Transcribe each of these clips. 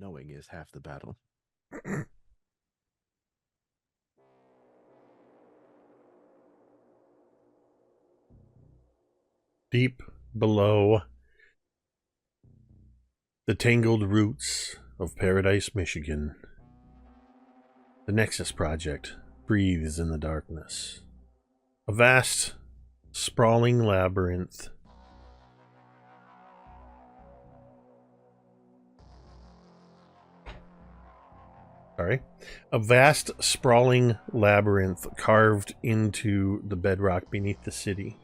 Knowing is half the battle. Deep below the tangled roots of Paradise, Michigan, the Nexus project breathes in the darkness. A vast, sprawling labyrinth carved into the bedrock beneath the city.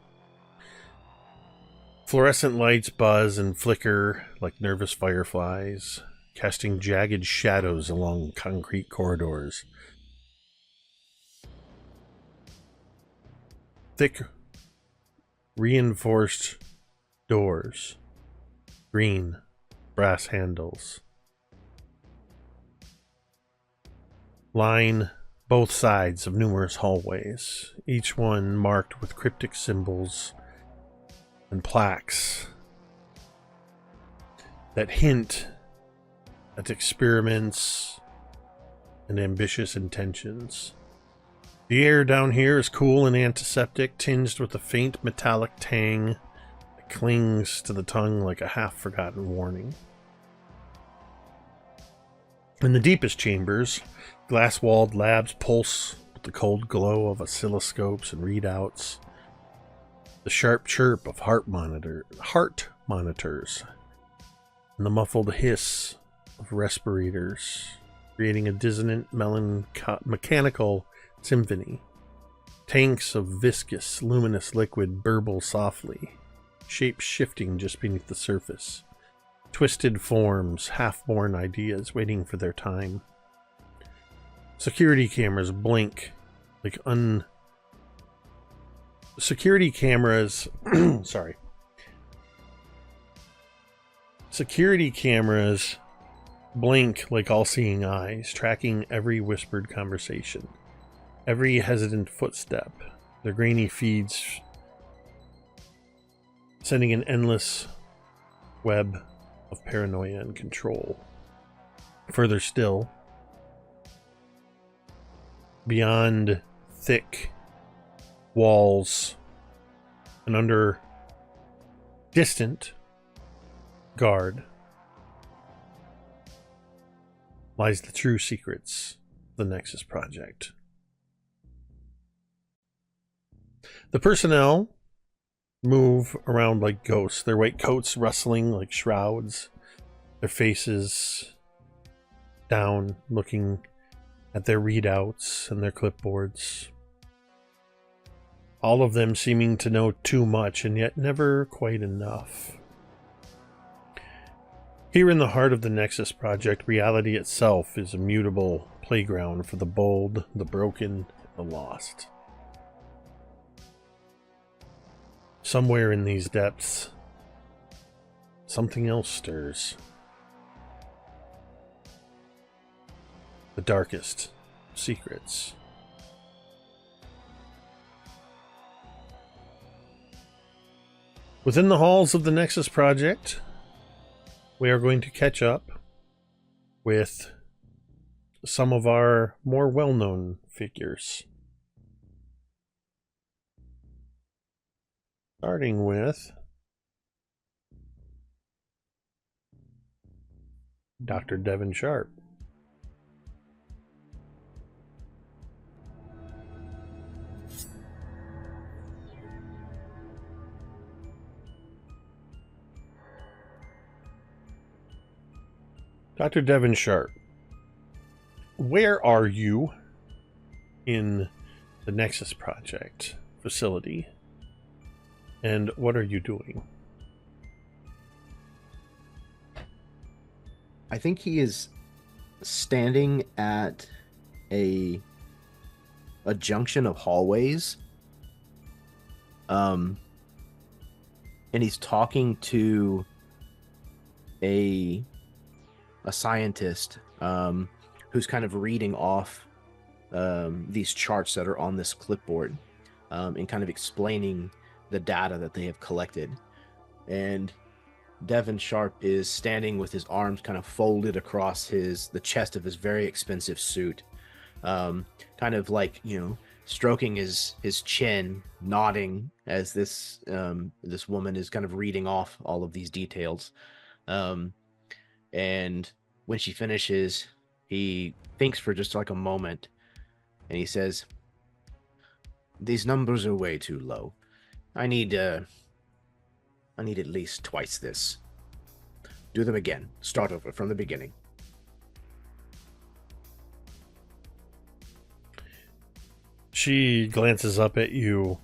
Fluorescent lights buzz and flicker like nervous fireflies, casting jagged shadows along concrete corridors. Thick, reinforced doors, green brass handles, line both sides of numerous hallways, each one marked with cryptic symbols and plaques that hint at experiments and ambitious intentions. The air down here is cool and antiseptic, tinged with a faint metallic tang that clings to the tongue like a half-forgotten warning. In the deepest chambers, glass-walled labs pulse with the cold glow of oscilloscopes and readouts, the sharp chirp of heart monitors, and the muffled hiss of respirators, creating a dissonant, mechanical symphony. Tanks of viscous, luminous liquid burble softly, shapes shifting just beneath the surface. Twisted forms, half-born ideas waiting for their time. Security cameras blink like Security cameras blink like all-seeing eyes, tracking every whispered conversation, every hesitant footstep, their grainy feeds sending an endless web of paranoia and control. Further still, beyond thick walls and under distant guard lies the true secrets of the Nexus project. The personnel move around like ghosts, their white coats rustling like shrouds, their faces down, looking at their readouts and their clipboards. All of them seeming to know too much and yet never quite enough. Here in the heart of the Nexus project, reality itself is a mutable playground for the bold, the broken, the lost. Somewhere in these depths, something else stirs. The darkest secrets. Within the halls of the Nexus project, we are going to catch up with some of our more well-known figures. Starting with Dr. Devin Sharp. Dr. Devin Sharp, where are you in the Nexus project facility? And what are you doing? I think he is standing at a junction of hallways. And he's talking to a scientist who's kind of reading off these charts that are on this clipboard and kind of explaining the data that they have collected. And Devin Sharp is standing with his arms kind of folded across the chest of his very expensive suit, kind of like, stroking his chin, nodding as this woman is kind of reading off all of these details. And when she finishes, he thinks for just like a moment, and he says, "These numbers are way too low. I need at least twice this. Do them again. Start over from the beginning." She glances up at you,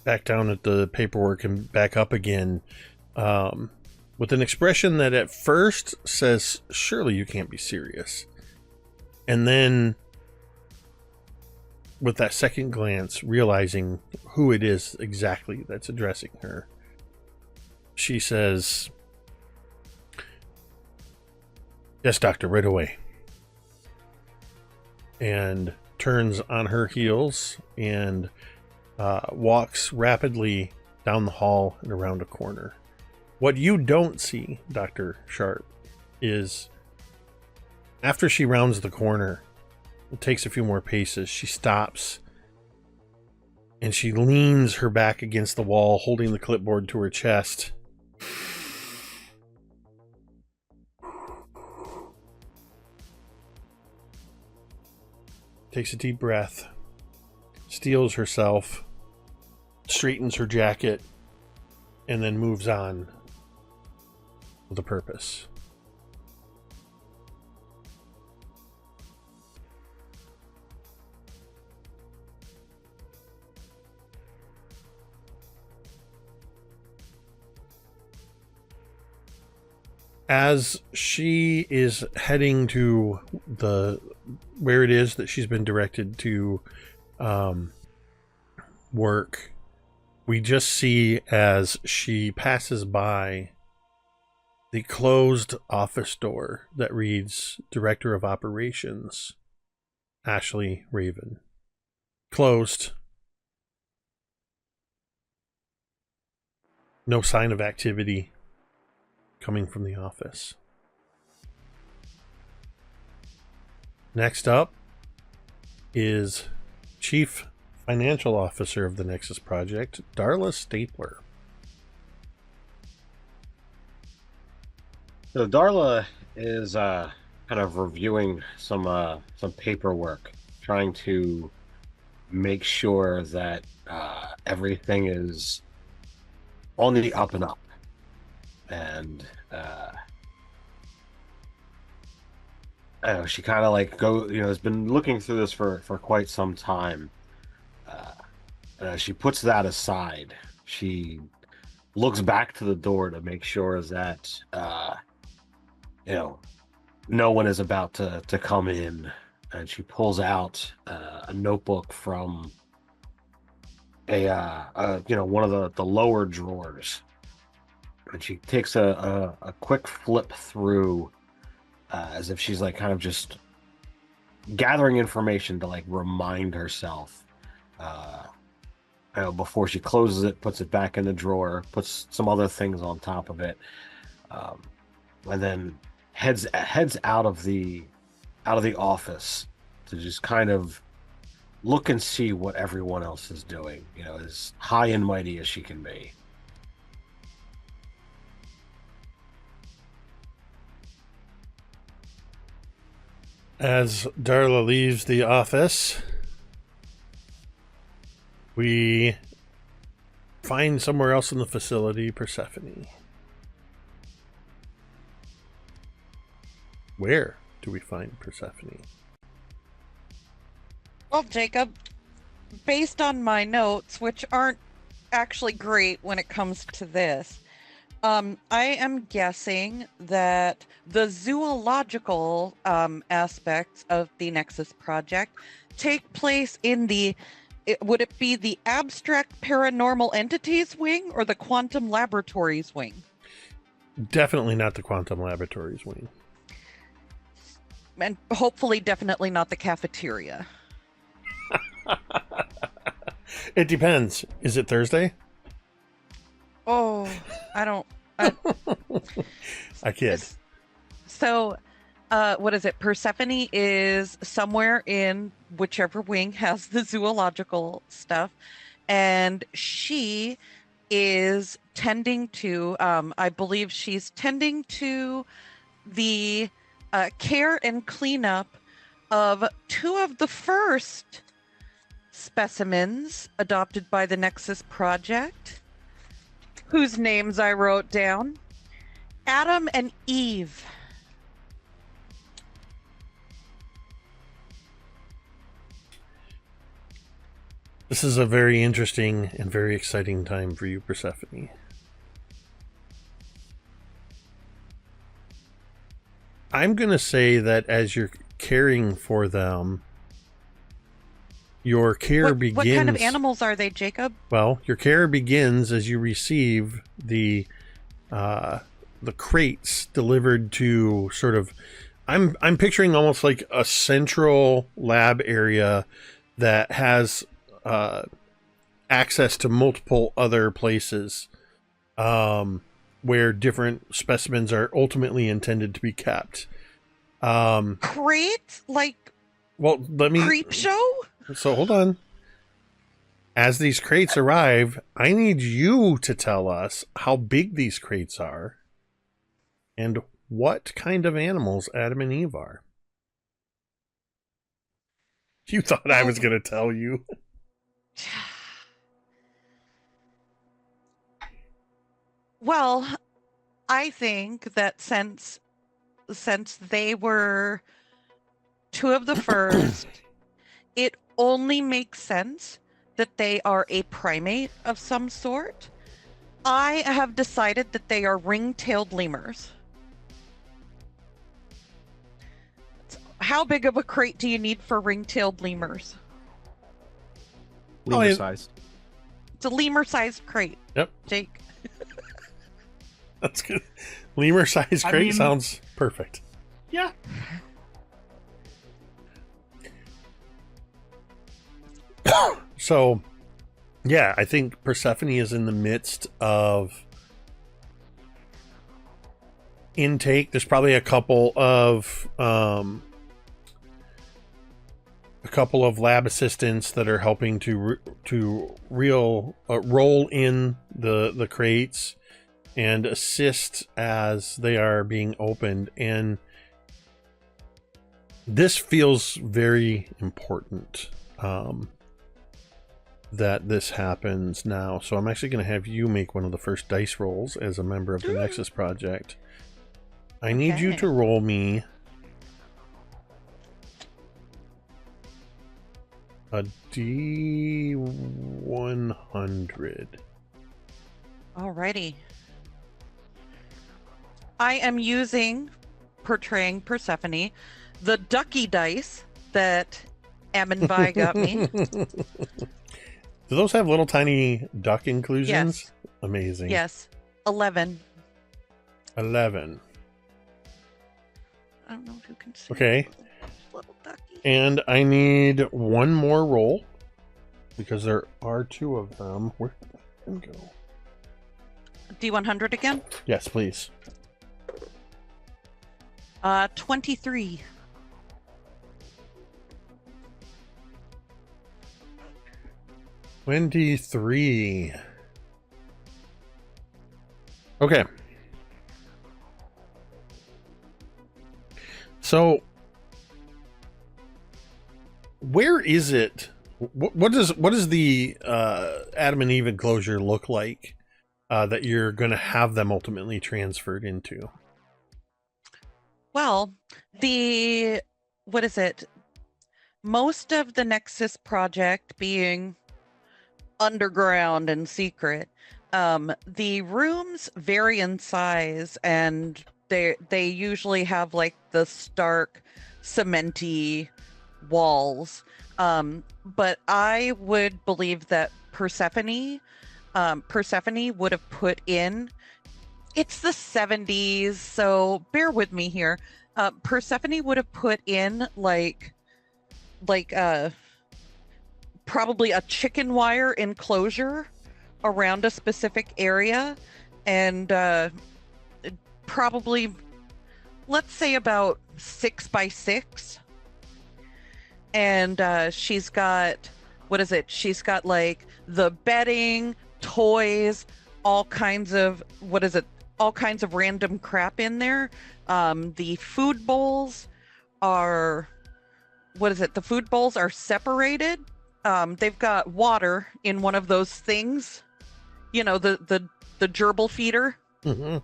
back down at the paperwork, and back up again, with an expression that at first says, "Surely you can't be serious." And then, with that second glance, realizing who it is exactly that's addressing her, she says, "Yes, doctor, right away." And turns on her heels and walks rapidly down the hall and around a corner. What you don't see, Dr. Sharp, is after she rounds the corner, it takes a few more paces, she stops and she leans her back against the wall, holding the clipboard to her chest. Takes a deep breath, steels herself, straightens her jacket, and then moves on with a purpose. As she is heading to where it is that she's been directed to work, we just see as she passes by the closed office door that reads Director of Operations, Ashley Raven. Closed. No sign of activity coming from the office. Next up is Chief Financial Officer of the Nexus Project, Darla Stapler. So Darla is kind of reviewing some paperwork, trying to make sure that everything is on the up and up. And I don't know, she kind of like has been looking through this for quite some time. She puts that aside. She looks back to the door to make sure that no one is about to come in, and she pulls out a notebook from one of the lower drawers. And she takes a quick flip through, as if she's like kind of just gathering information to like remind herself. Before she closes it, puts it back in the drawer, puts some other things on top of it, and then heads out of the office to just kind of look and see what everyone else is doing. As high and mighty as she can be. As Darla leaves the office, we find somewhere else in the facility Persephone. Where do we find Persephone? Well, Jacob, based on my notes, which aren't actually great when it comes to this, I am guessing that the zoological aspects of the Nexus project take place in would it be the abstract paranormal entities wing or the quantum laboratories wing? Definitely not the quantum laboratories wing. And hopefully definitely not the cafeteria. It depends. Is it Thursday? Oh, I don't I kid. So, what is it? Persephone is somewhere in whichever wing has the zoological stuff, and she is tending to, I believe she's tending to the care and cleanup of two of the first specimens adopted by the Nexus project, whose names I wrote down. Adam and Eve. This is a very interesting and very exciting time for you, Persephone. I'm going to say that as you're caring for them, your care begins... What kind of animals are they, Jacob? Well, your care begins as you receive the crates delivered to sort of... I'm picturing almost like a central lab area that has access to multiple other places where different specimens are ultimately intended to be kept. Crate? Like, well, let me... creep show? So hold on. As these crates arrive, I need you to tell us how big these crates are and what kind of animals Adam and Eve are. You thought I was going to tell you. Well, I think that since they were two of the first, it only makes sense that they are a primate of some sort. I have decided that they are ring-tailed lemurs. How big of a crate do you need for ring-tailed lemurs? Lemur sized. It's a lemur-sized crate. Yep. Jake. That's good. Lemur-sized crate sounds perfect. Yeah. So, yeah, I think Persephone is in the midst of intake. There's probably a couple of lab assistants that are helping to roll in the crates and assist as they are being opened. And this feels very important. That this happens now. So I'm actually going to have you make one of the first dice rolls as a member of the Nexus project. I need you to roll me a D100. Alrighty. I am using, portraying Persephone, the ducky dice that Amonvi got me. Do those have little tiny duck inclusions? Yes. Amazing. Yes. 11. 11. I don't know if you can see. Okay. Little ducky. And I need one more roll because there are two of them. Where did they go? D100 again? Yes, please. 23. $23. Okay. So, where is it? What does the Adam and Eve enclosure look like that you're going to have them ultimately transferred into? Well, what is it? Most of the Nexus project being underground and secret, the rooms vary in size, and they usually have like the stark cementy walls, but I would believe that Persephone would have put in, it's the 70s, so bear with me here. Persephone would have put in like probably a chicken wire enclosure around a specific area, and probably, let's say about 6 by 6. And she's got, what is it? She's got like the bedding, toys, all kinds of, what is it? All kinds of random crap in there. The food bowls are, what is it? The food bowls are separated. They've got water in one of those things, you know, the gerbil feeder. Mm-hmm.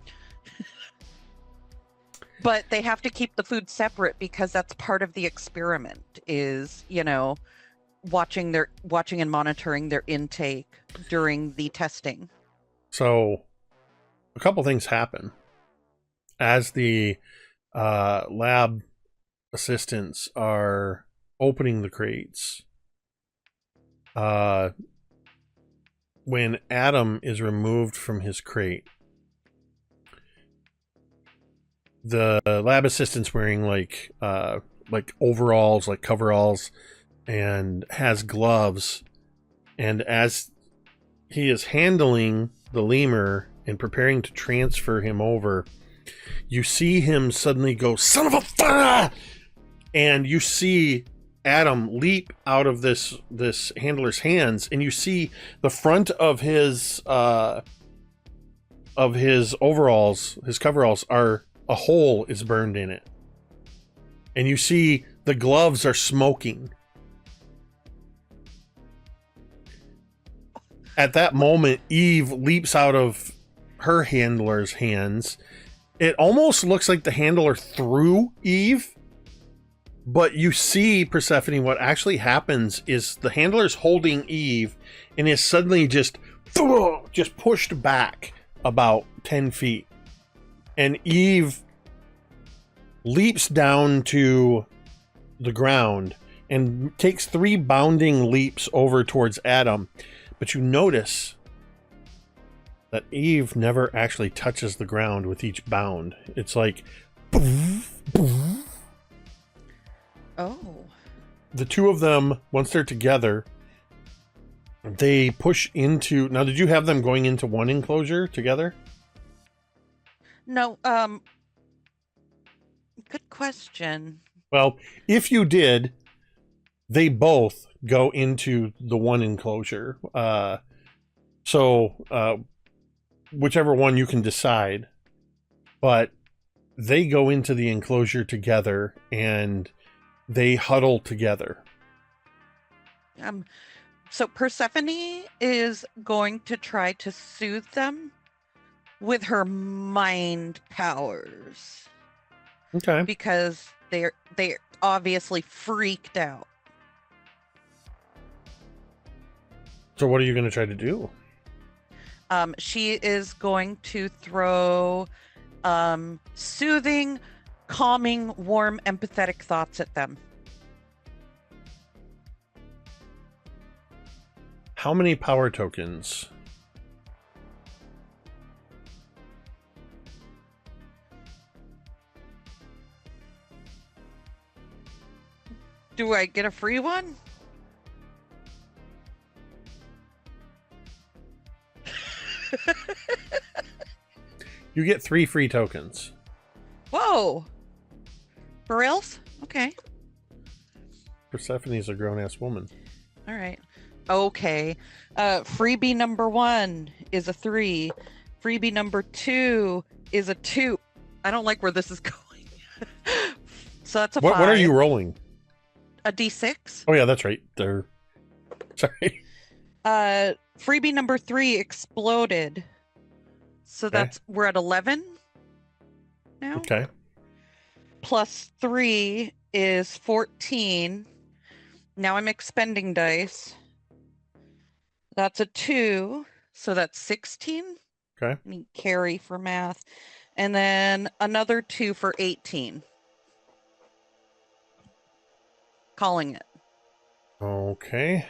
But they have to keep the food separate because that's part of the experiment, is, you know, watching and monitoring their intake during the testing. So a couple things happen as the lab assistants are opening the crates. When Adam is removed from his crate, the lab assistant's wearing like overalls, like coveralls, and has gloves. And as he is handling the lemur and preparing to transfer him over, you see him suddenly go, "Son of a fuck!" And you see Adam leap out of this handler's hands, and you see the front of his overalls, his coveralls, are a hole is burned in it, and you see the gloves are smoking. At that moment, Eve leaps out of her handler's hands. It almost looks like the handler threw Eve, but you see, Persephone, what actually happens is the handler's holding Eve and is suddenly just pushed back about 10 feet. And Eve leaps down to the ground and takes 3 bounding leaps over towards Adam. But you notice that Eve never actually touches the ground with each bound. It's like... Oh. The two of them, once they're together, they push into... Now, did you have them going into one enclosure together? No, good question. Well, if you did, they both go into the one enclosure. So, whichever one you can decide. But they go into the enclosure together, and they huddle together. So Persephone is going to try to soothe them with her mind powers. Okay. Because they're obviously freaked out. So what are you going to try to do? She is going to throw soothing, calming, warm, empathetic thoughts at them. How many power tokens? Do I get a free one? You get 3 free tokens. Whoa! For reals? Okay. Persephone's a grown-ass woman. All right. Okay. Freebie number 1 is a 3. Freebie number 2 is a 2. I don't like where this is going. So that's a 5. What are you rolling? A D6. Oh yeah, that's right. They're... Sorry. Freebie number 3 exploded. So that's, we're at 11 now. Okay. Plus 3 is 14. Now I'm expending dice. That's a 2. So that's 16. Okay. I need carry for math. And then another 2 for 18. Calling it. Okay.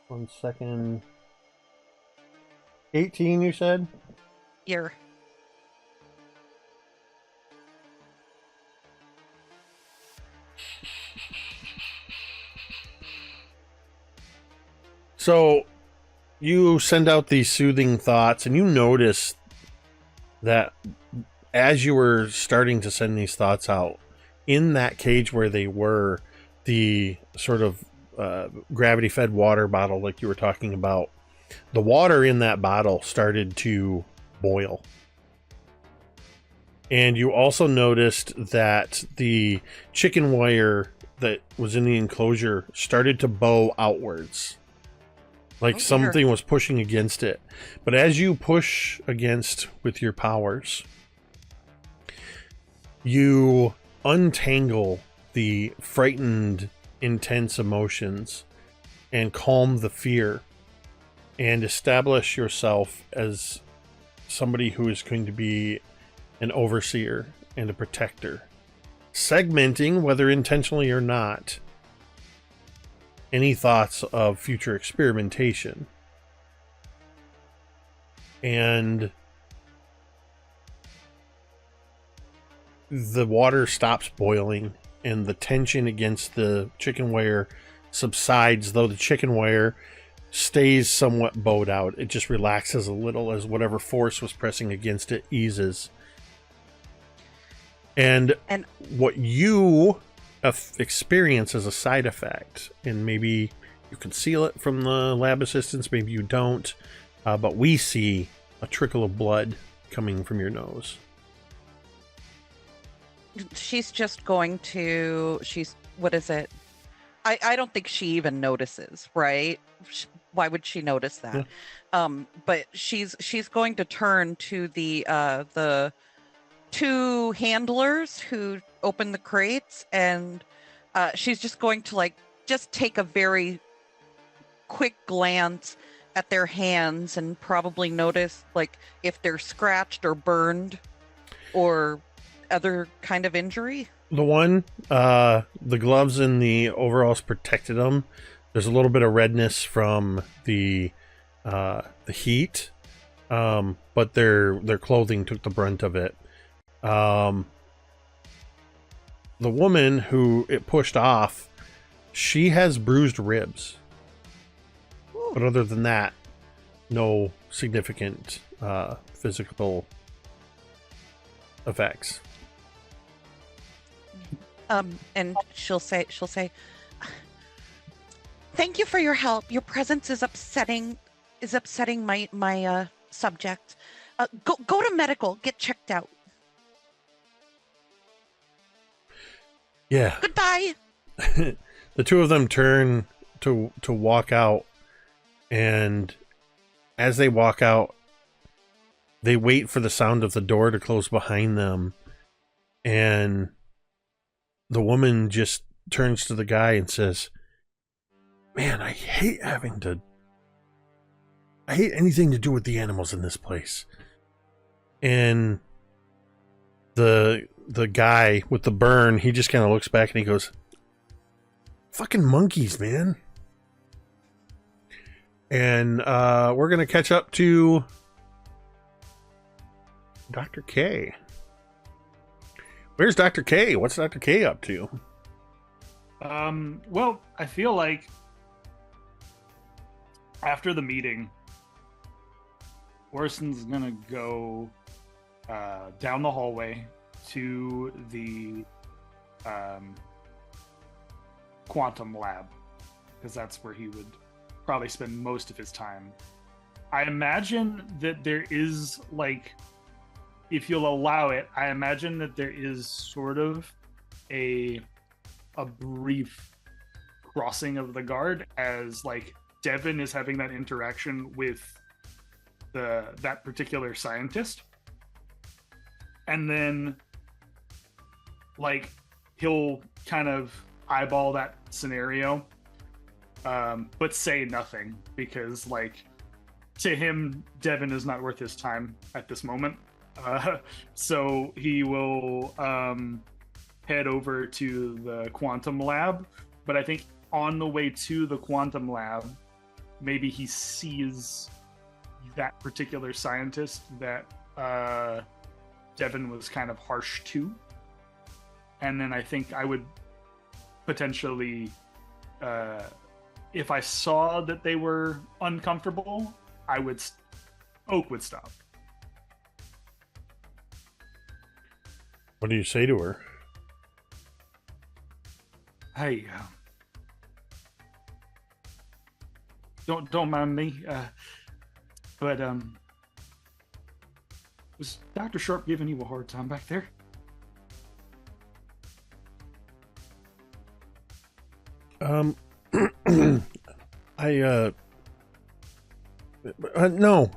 1 second. 18, you said? Here. So, You send out these soothing thoughts, and you notice that as you were starting to send these thoughts out, in that cage where they were, the sort of gravity-fed water bottle, like you were talking about, the water in that bottle started to boil. And you also noticed that the chicken wire that was in the enclosure started to bow outwards. Like something was pushing against it. But as you push against with your powers, you untangle the frightened, intense emotions and calm the fear and establish yourself as somebody who is going to be an overseer and a protector, segmenting, whether intentionally or not, any thoughts of future experimentation. And the water stops boiling and the tension against the chicken wire subsides, though the chicken wire stays somewhat bowed out. It just relaxes a little as whatever force was pressing against it eases. And what you experience as a side effect, and maybe you conceal it from the lab assistants, maybe you don't, but we see a trickle of blood coming from your nose. She's just going to, what is it? I don't think she even notices, right? Why would she notice that? Yeah. But she's going to turn to the two handlers who open the crates, and she's just going to just take a very quick glance at their hands and probably notice if they're scratched or burned or other kind of injury. The one, the gloves and the overalls protected them. There's a little bit of redness from the heat, but their clothing took the brunt of it. The woman who it pushed off, she has bruised ribs. Ooh. But other than that, no significant physical effects. And she'll say, "Thank you for your help. Your presence is upsetting my subject. Go to medical, get checked out." Yeah. Goodbye. The two of them turn to walk out, and as they walk out, they wait for the sound of the door to close behind them, and the woman just turns to the guy and says, "Man, I hate anything to do with the animals in this place." And the guy with the burn, he just kind of looks back and he goes, "Fucking monkeys, man." And we're going to catch up to Dr. K. Where's Dr. K? What's Dr. K up to? Well, I feel like after the meeting, Orson's gonna go down the hallway to the quantum lab, because that's where he would probably spend most of his time. I imagine that there is, if you'll allow it, I imagine that there is sort of a brief crossing of the guard as Devin is having that interaction with that particular scientist, and then he'll kind of eyeball that scenario, but say nothing, because to him, Devin is not worth his time at this moment. So he will head over to the quantum lab, but I think on the way to the quantum lab, maybe he sees that particular scientist that Devin was kind of harsh to, and then I think I would potentially if I saw that they were uncomfortable, Oak would stop. What do you say to her? Hey, don't mind me, but was Dr. Sharp giving you a hard time back there?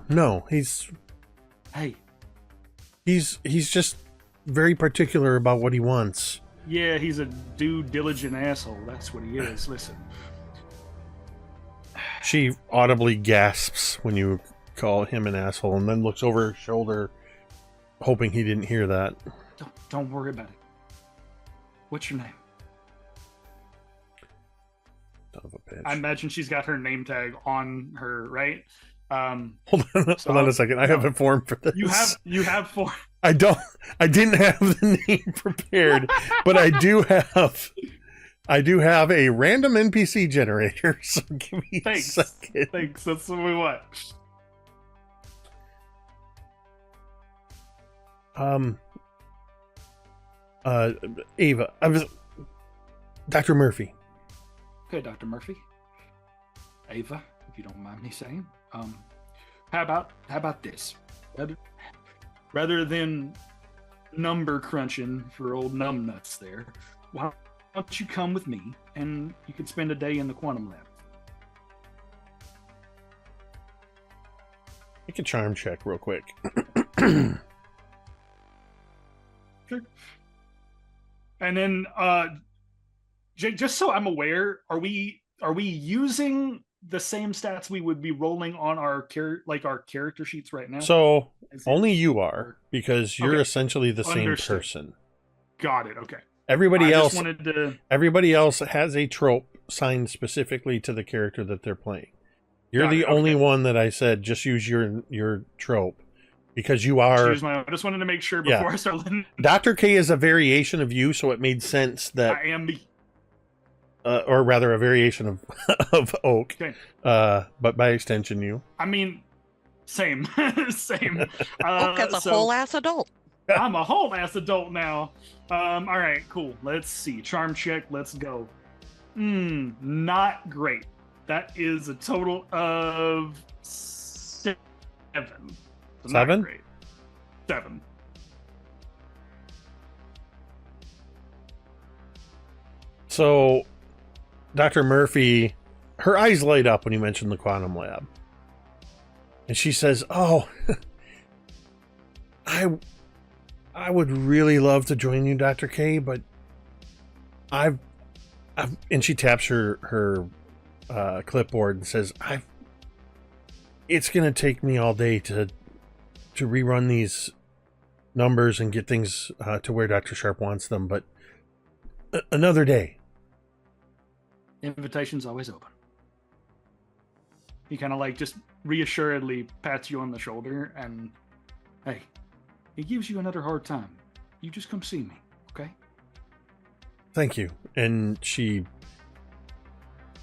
No, he's just very particular about what he wants. Yeah, he's a diligent asshole. That's what he is. Listen. She audibly gasps when you call him an asshole, and then looks over her shoulder, hoping he didn't hear that. Don't worry about it. What's your name? Son of a bitch. I imagine she's got her name tag on her, right? Hold on a second. I have a form for this. You have form. I didn't have the name prepared, but I do have a random NPC generator. So give me a second. Thanks. That's what we want. Ava. Dr. Murphy. Okay, Dr. Murphy. Ava, if you don't mind me saying. How about this? Rather than number crunching for old numbnuts there, why don't you come with me and you could spend a day in the quantum lab? Make a charm check real quick. Sure. And then, Jake, just so I'm aware, are we using the same stats we would be rolling on our character sheets right now? So only you are, because you're Okay. essentially the same Understood. person. Got it. Okay. Everybody else wanted everybody else has a trope signed specifically to the character that they're playing. You're Got the it, only okay. one that I said just use your trope, because you are. I just wanted to make sure Yeah. before I start letting. Dr. K is a variation of you, so it made sense that, I am the. or rather, a variation of of Oak, Okay. but by extension, you. I mean, same, same. Oak as a so whole ass adult. I'm a whole ass adult now. All right, cool. Let's see. Charm check. Let's go. Not great. That is a total of 7. So not 7? great. 7. So, Dr. Murphy, her eyes light up when you mention the quantum lab, and she says, "Oh, I would really love to join you, Dr. K, but I've," and she taps her clipboard and says, "It's gonna take me all day to rerun these numbers and get things to where Dr. Sharp wants them, but another day." Invitation's always open. He kind of just reassuredly pats you on the shoulder and, hey, he gives you another hard time. You just come see me, okay? Thank you. And she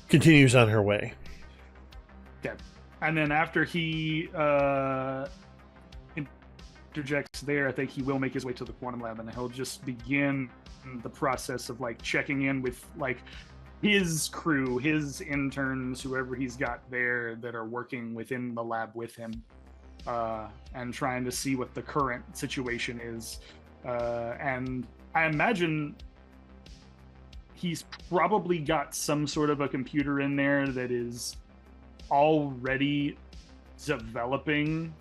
continues on her way. Okay. And then after he interjects there, I think he will make his way to the quantum lab, and he'll just begin the process of checking in with his crew, his interns, whoever he's got there that are working within the lab with him, and trying to see what the current situation is. And I imagine he's probably got some sort of a computer in there that is already developing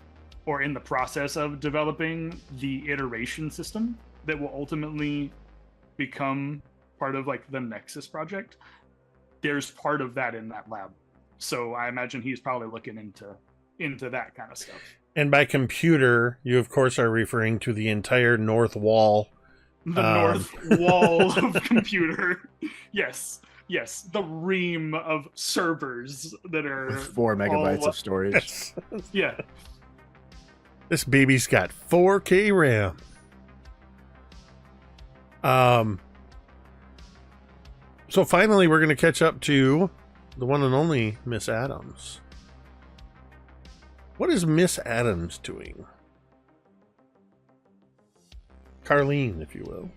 or in the process of developing the iteration system that will ultimately become part of the Nexus project. There's part of that in that lab, so I imagine he's probably looking into that kind of stuff. And by computer, you of course are referring to the entire north wall. The north wall of computer. Yes, the ream of servers that are 4 megabytes of storage. Yeah. This baby's got 4K RAM. So finally, we're going to catch up to the one and only Miss Adams. What is Miss Adams doing? Carlene, if you will.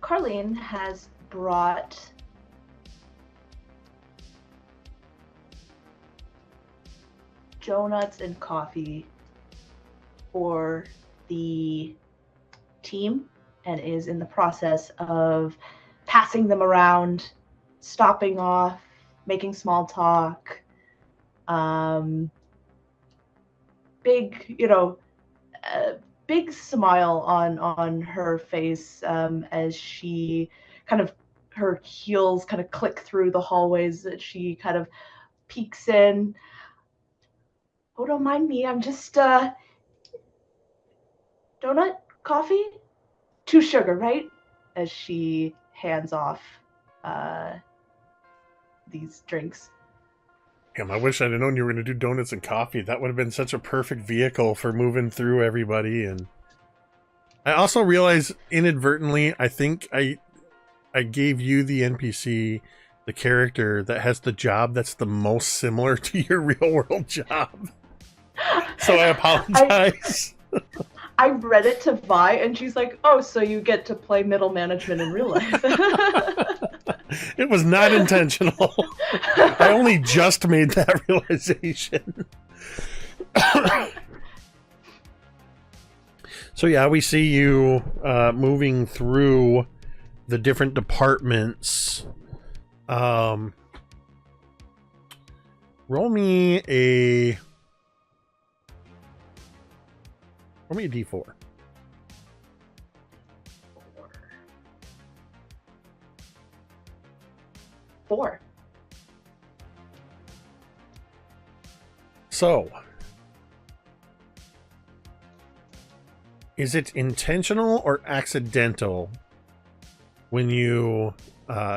Carlene has brought donuts and coffee for the team and is in the process of passing them around, stopping off, making small talk. Big, big smile on her face as she her heels kind of click through the hallways that she kind of peeks in. Oh, don't mind me. I'm just donut, coffee, 2 sugar, right? As she hands off these drinks. Damn, I wish I'd have known you were going to do donuts and coffee. That would have been such a perfect vehicle for moving through everybody. And I also realized inadvertently, I think I gave you the NPC, the character that has the job that's the most similar to your real world job. So I apologize. I read it to Vi, and she's like, "Oh, so you get to play middle management in real life." It was not intentional. I only just made that realization. So yeah, we see you moving through the different departments. Roll me a D4. 4. So, is it intentional or accidental when you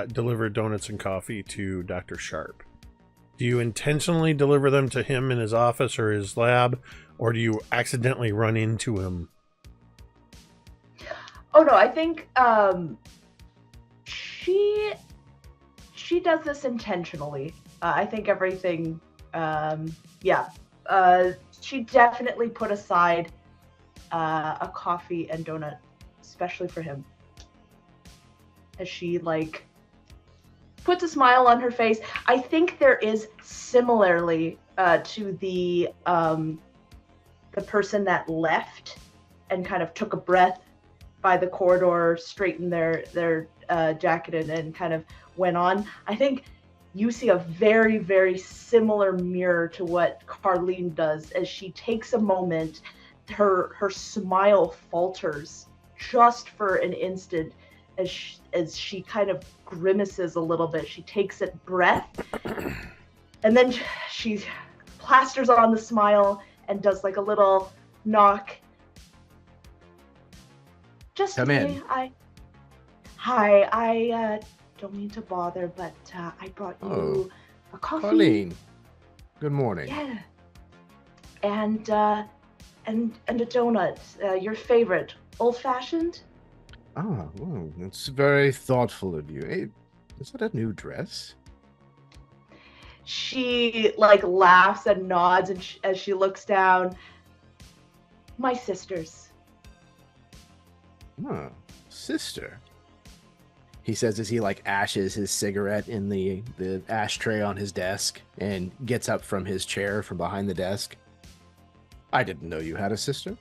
deliver donuts and coffee to Dr. Sharp? Do you intentionally deliver them to him in his office or his lab, or do you accidentally run into him? Oh no, I think she does this intentionally. I think everything, she definitely put aside a coffee and donut, especially for him. As she puts a smile on her face. I think there is similarly to the person that left and kind of took a breath by the corridor, straightened their jacket and kind of went on. I think you see a very, very similar mirror to what Carlene does as she takes a moment. Her smile falters just for an instant as she kind of grimaces a little bit. She takes a breath and then she plasters on the smile and does a little knock. Just come in. I don't mean to bother, but I brought you a coffee. Carlene, good morning. Yeah, and a donut. Your favorite, old-fashioned. Oh, that's very thoughtful of you. Hey, is that a new dress? She laughs and nods, and as she looks down. My sister's. Oh, sister. He says as he ashes his cigarette in the ashtray on his desk and gets up from his chair from behind the desk. I didn't know you had a sister.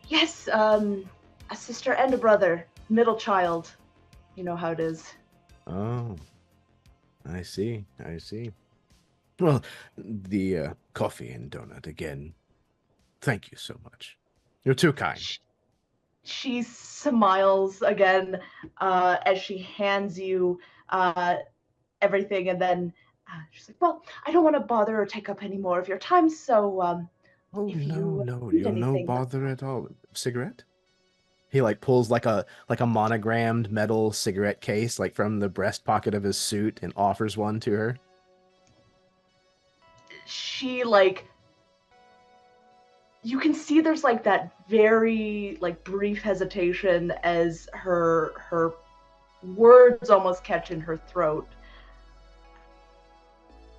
Yes, a sister and a brother, middle child. You know how it is. Oh, I see. Well, the coffee and donut again. Thank you so much. You're too kind. She smiles again as she hands you everything, and then she's like, "Well, I don't want to bother or take up any more of your time, so Oh if no, need you're no anything, bother at all. Cigarette? He pulls a monogrammed metal cigarette case from the breast pocket of his suit and offers one to her. She you can see there's like that very like brief hesitation as her words almost catch in her throat.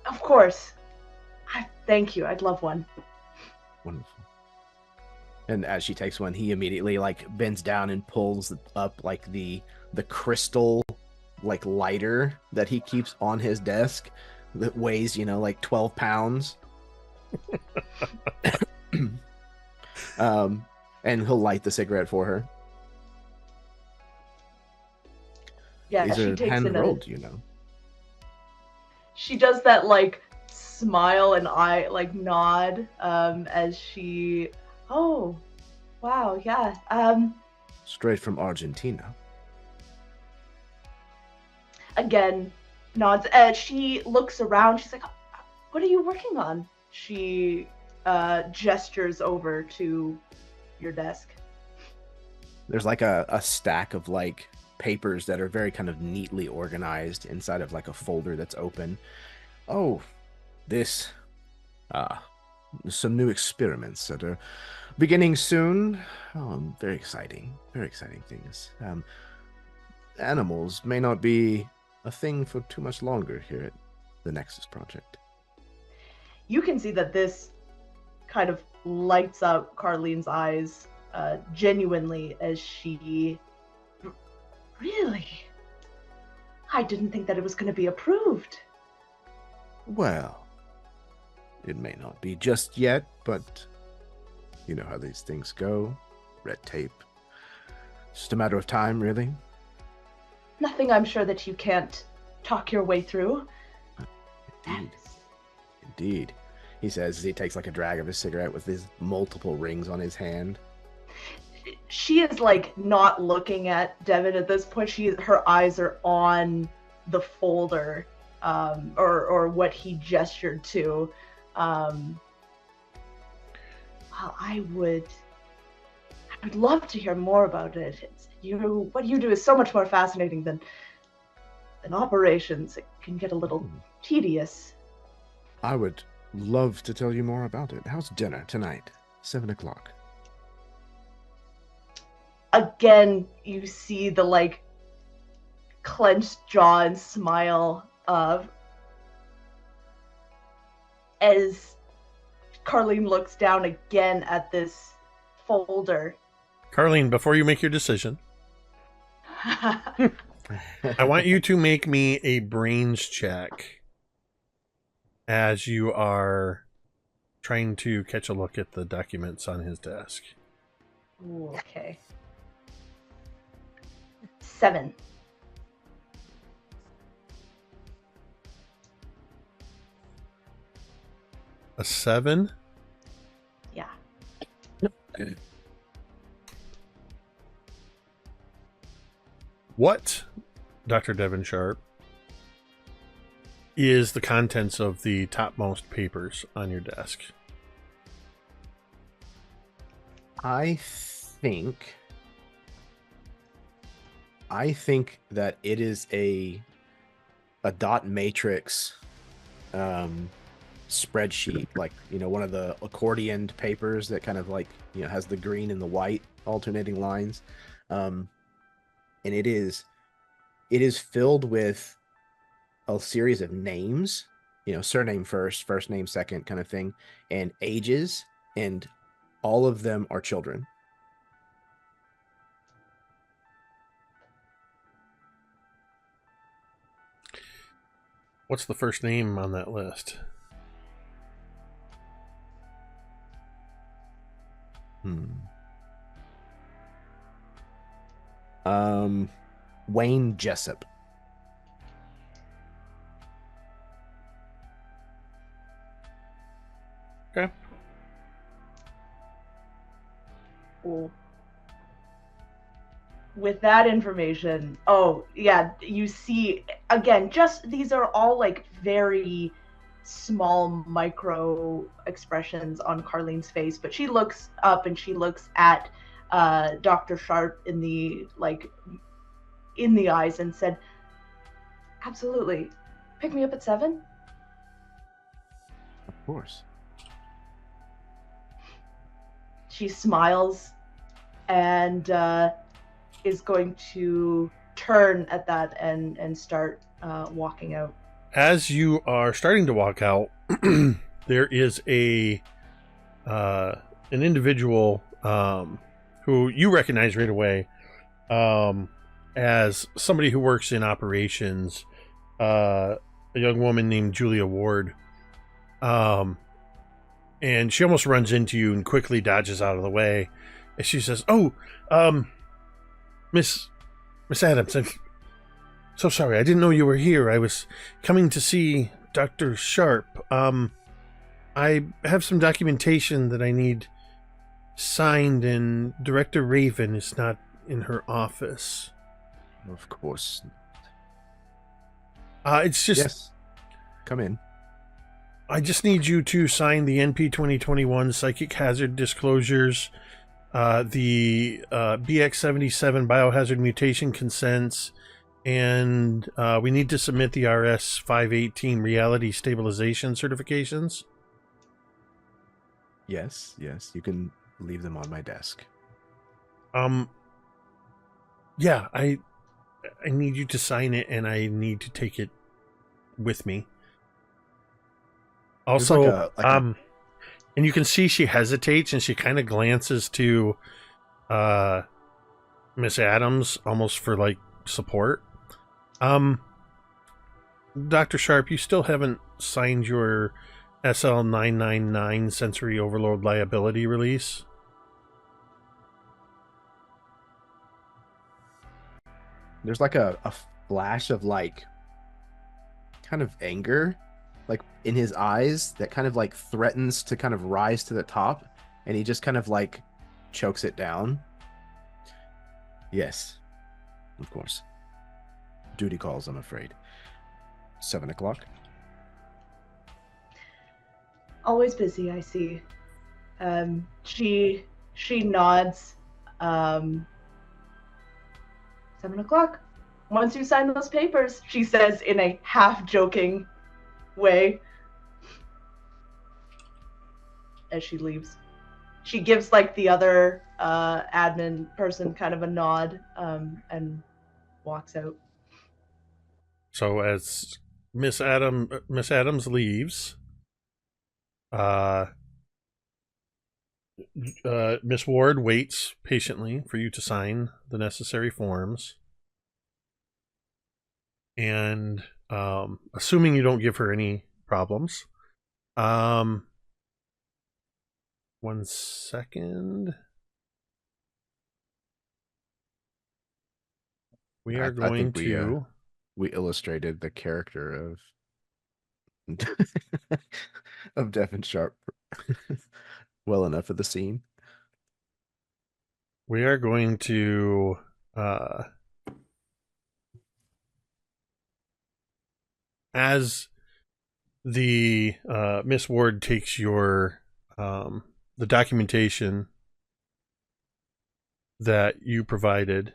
Of course. Thank you. I'd love one. Wonderful. And as she takes one, he immediately like bends down and pulls up like the crystal like lighter that he keeps on his desk that weighs, like 12 pounds. And he'll light the cigarette for her. Yeah, These she are takes hand in rolled, She does that like smile and eye like nod as she, oh, wow, yeah. Straight from Argentina. Again, nods. She looks around. She's like, what are you working on? She gestures over to your desk. There's like a stack of like papers that are very kind of neatly organized inside of like a folder that's open. Oh, this some new experiments that are beginning soon. Very exciting things. Animals may not be a thing for too much longer here at the Nexus project. You can see that this kind of lights up Carlene's eyes genuinely as she, really? I didn't think that it was going to be approved. Well, it may not be just yet, but you know how these things go. Red tape. Just a matter of time, really. Nothing I'm sure that you can't talk your way through. Indeed. He says as he takes like a drag of his cigarette with his multiple rings on his hand. She is like not looking at Devin at this point. Her eyes are on the folder, or what he gestured to. Well, I would love to hear more about it. What you do is so much more fascinating than operations. It can get a little tedious. I would love to tell you more about it. How's dinner tonight? 7:00. Again, you see the like clenched jaw and smile of as Carlene looks down again at this folder. Carlene, before you make your decision, I want you to make me a brains check as you are trying to catch a look at the documents on his desk. Ooh, okay. 7. A 7? Yeah. What, Dr. Devin Sharp, is the contents of the topmost papers on your desk? I think that it is a dot matrix spreadsheet, like one of the accordioned papers that kind of like has the green and the white alternating lines, and it is filled with a series of names, surname first name second kind of thing, and ages, and all of them are children. What's the first name on that list? Wayne Jessup. Okay. Cool. With that information, oh yeah, you see again, just these are all like very small micro expressions on Carlene's face, but she looks up and she looks at Dr. Sharp in the eyes and said, absolutely, pick me up at 7. Of course. she smiles and is going to turn at that and start walking out. As you are starting to walk out, there is an individual who you recognize right away as somebody who works in operations, a young woman named Julia Ward. And she almost runs into you and quickly dodges out of the way. And she says, "Oh, Miss Adams, I'm so sorry. I didn't know you were here. I was coming to see Dr. Sharp. I have some documentation that I need signed, and Director Raven is not in her office." Of course. It's just... Yes. Come in. I just need you to sign the NP 2021 Psychic Hazard Disclosures, the BX77 Biohazard Mutation Consents, and we need to submit the RS 518 Reality Stabilization Certifications. Yes. You can leave them on my desk. Yeah, I need you to sign it, and I need to take it with me. Also, and you can see she hesitates and she kind of glances to Miss Adams almost for like support. Dr. Sharp, you still haven't signed your SL999 sensory overload liability release. There's like a flash of like kind of anger like in his eyes that kind of like threatens to kind of rise to the top, and he just kind of like chokes it down. Yes, of course. Duty calls, I'm afraid. 7 o'clock. Always busy, I see. She nods. 7 o'clock. Once you sign those papers, she says in a half-joking way as she leaves. She gives like the other admin person kind of a nod and walks out. So as Miss Adams leaves, Miss Ward waits patiently for you to sign the necessary forms. And assuming you don't give her any problems, 1 second. We are going to... We illustrated the character of of Devin Sharp well enough for the scene. We are going to as the Miss Ward takes your the documentation that you provided,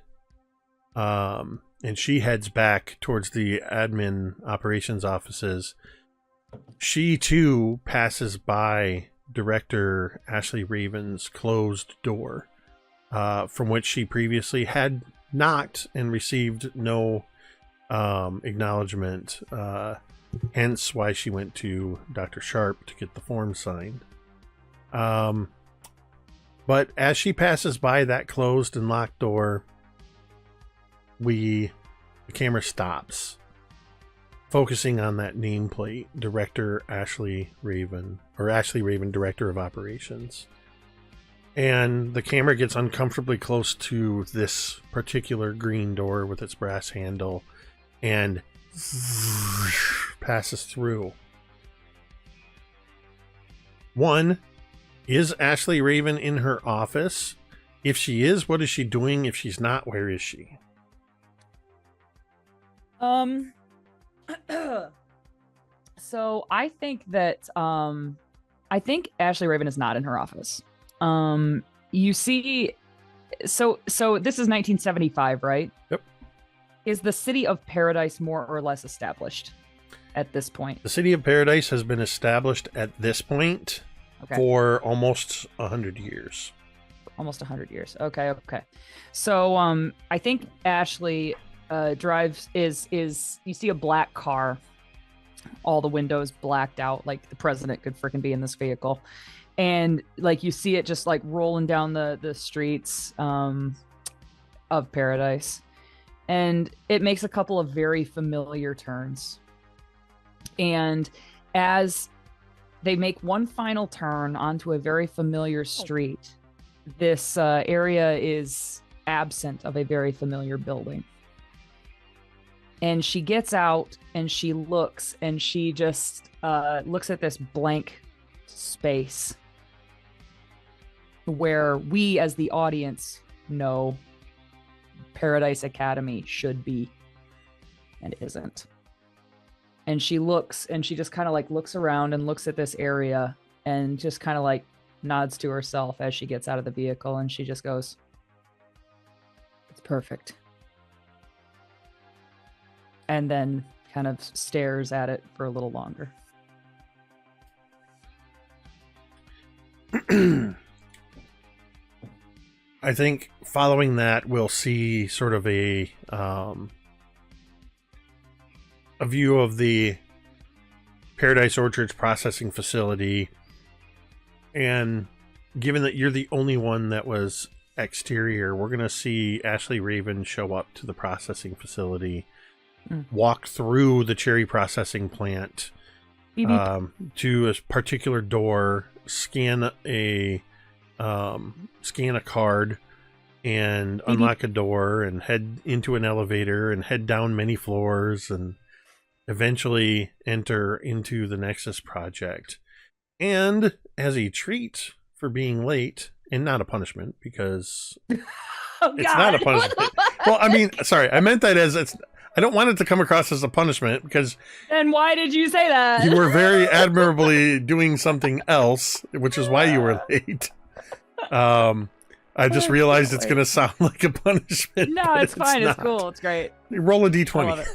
and she heads back towards the admin operations offices, she too passes by Director Ashley Raven's closed door, from which she previously had knocked and received no acknowledgement, hence why she went to Dr. Sharp to get the form signed. But as she passes by that closed and locked door, the camera stops, focusing on that nameplate, Director Ashley Raven, or Ashley Raven, Director of Operations. And the camera gets uncomfortably close to this particular green door with its brass handle and passes through. One, is Ashley Raven in her office? If she is, what is she doing? If she's not, where is she? So I think that I think Ashley Raven is not in her office. You see, so this is 1975, right? Yep. Is the city of Paradise more or less established at this point? The city of Paradise has been established at this point for almost 100 years. almost 100 years. Okay. So I think Ashley drives is you see a black car, all the windows blacked out, like the president could freaking be in this vehicle, and like you see it just like rolling down the streets of Paradise, and it makes a couple of very familiar turns, and as they make one final turn onto a very familiar street, this area is absent of a very familiar building. And she gets out and she looks, and she just looks at this blank space where we as the audience know Paradise Academy should be and isn't. And she looks, and she just kind of like looks around and looks at this area and just kind of like nods to herself as she gets out of the vehicle, and she just goes, "It's perfect." And then kind of stares at it for a little longer. I think following that, we'll see sort of a view of the Paradise Orchards processing facility. And given that you're the only one that was exterior, we're going to see Ashley Raven show up to the processing facility, walk through the cherry processing plant to a particular door, scan a card and unlock a door, and head into an elevator and head down many floors and eventually enter into the Nexus project. And as a treat for being late, and not a punishment, because it's not a punishment. Well, I mean, sorry, I meant that as I don't want it to come across as a punishment, because then why did you say that? You were very admirably doing something else, which is why you were late. I just realized it's going to sound like a punishment. No, it's fine. Not. It's cool. It's great. Roll a I love d20. it.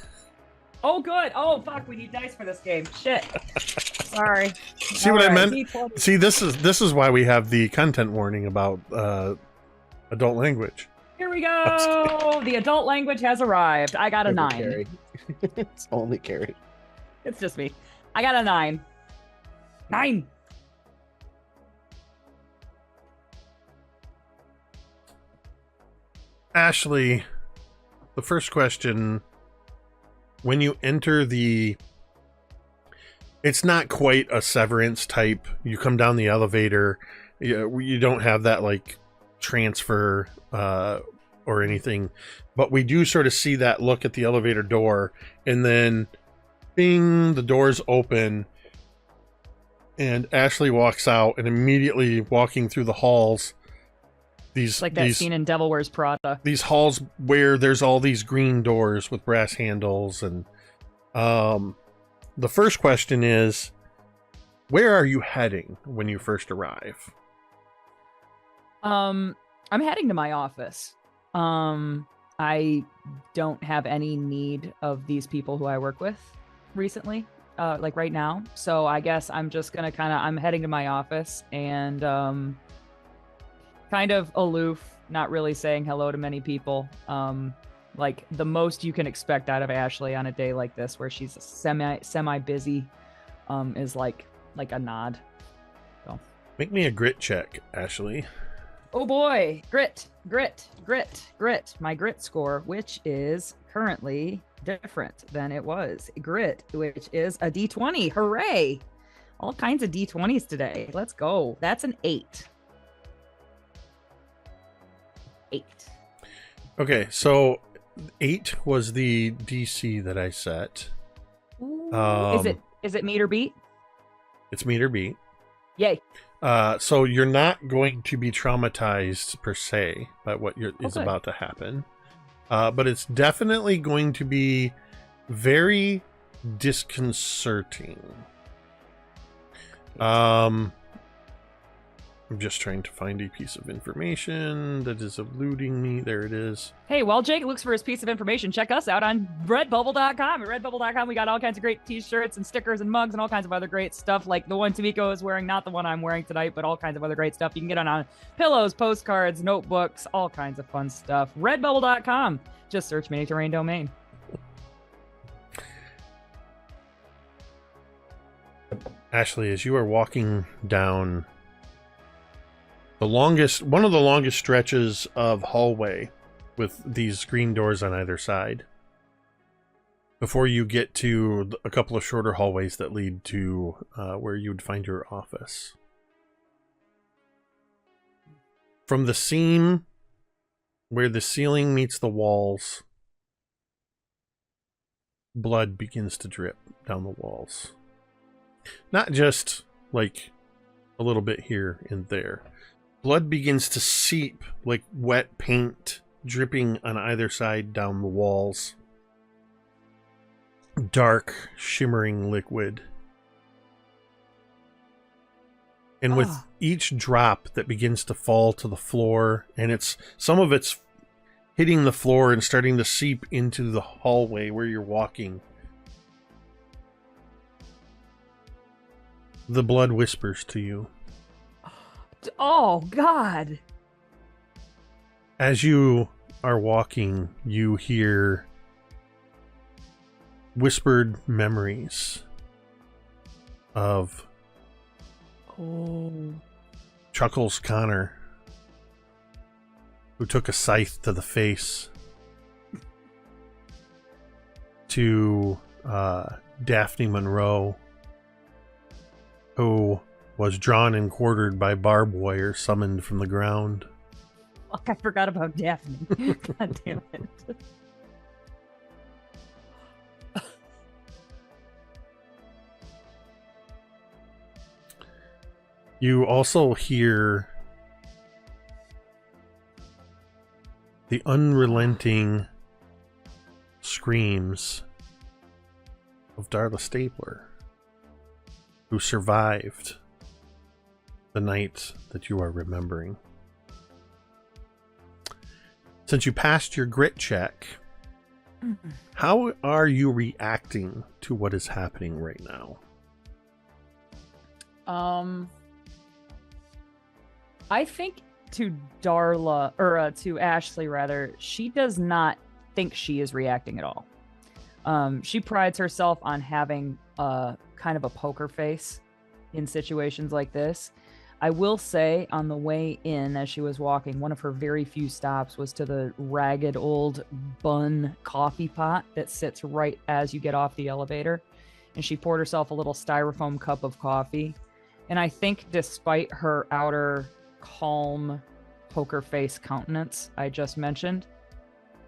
Oh, good. Oh, fuck. We need dice for this game. Shit. Sorry. See what I meant? See, this is why we have the content warning about adult language. Here we go. The adult language has arrived. I got a 9. Carrie. It's only Carrie. It's just me. I got a 9. 9. Ashley, the first question, when you enter it's not quite a Severance type. You come down the elevator. You don't have that like transfer or anything, but we do sort of see that look at the elevator door, and then bing, the doors open, and Ashley walks out, and immediately walking through the halls, It's like that scene in Devil Wears Prada. These halls where there's all these green doors with brass handles, and the first question is, where are you heading when you first arrive? I'm heading to my office. I don't have any need of these people who I work with recently, like right now. So I guess I'm just gonna I'm heading to my office and kind of aloof, not really saying hello to many people. Like the most you can expect out of Ashley on a day like this, where she's semi busy, is like a nod. So make me a grit check, Ashley. Oh boy, grit. My grit score, which is currently different than it was. Grit, which is a D20. Hooray! All kinds of D20s today. Let's go. That's an 8. 8. Okay, so 8 was the DC that I set. Ooh, is it meter beat? It's meter beat. Yay. So you're not going to be traumatized per se by what is about to happen. But it's definitely going to be very disconcerting. I'm just trying to find a piece of information that is eluding me. There it is. Hey, while Jake looks for his piece of information, check us out on redbubble.com. At redbubble.com, we got all kinds of great t-shirts and stickers and mugs and all kinds of other great stuff, like the one Tamiko is wearing, not the one I'm wearing tonight, but all kinds of other great stuff. You can get on pillows, postcards, notebooks, all kinds of fun stuff. Redbubble.com. Just search Mini Terrain Domain. Ashley, as you are walking down one of the longest stretches of hallway with these screen doors on either side, before you get to a couple of shorter hallways that lead to where you would find your office. From the seam where the ceiling meets the walls, blood begins to drip down the walls. Not just like a little bit here and there. Blood begins to seep like wet paint, dripping on either side down the walls. Dark, shimmering liquid. And with each drop that begins to fall to the floor, and some of it's hitting the floor and starting to seep into the hallway where you're walking, the blood whispers to you. Oh, God. As you are walking, you hear whispered memories of Chuckles Connor, who took a scythe to the face, to Daphne Monroe, who was drawn and quartered by barbed wire summoned from the ground. Fuck, I forgot about Daphne. God damn it. You also hear the unrelenting screams of Darla Stapler, who survived the night that you are remembering. Since you passed your grit check, how are you reacting to what is happening right now? I think to Darla, or to Ashley rather, she does not think she is reacting at all. She prides herself on having a kind of a poker face in situations like this. I will say, on the way in, as she was walking, one of her very few stops was to the ragged old bun coffee pot that sits right as you get off the elevator. And she poured herself a little styrofoam cup of coffee. And I think despite her outer calm poker face countenance I just mentioned,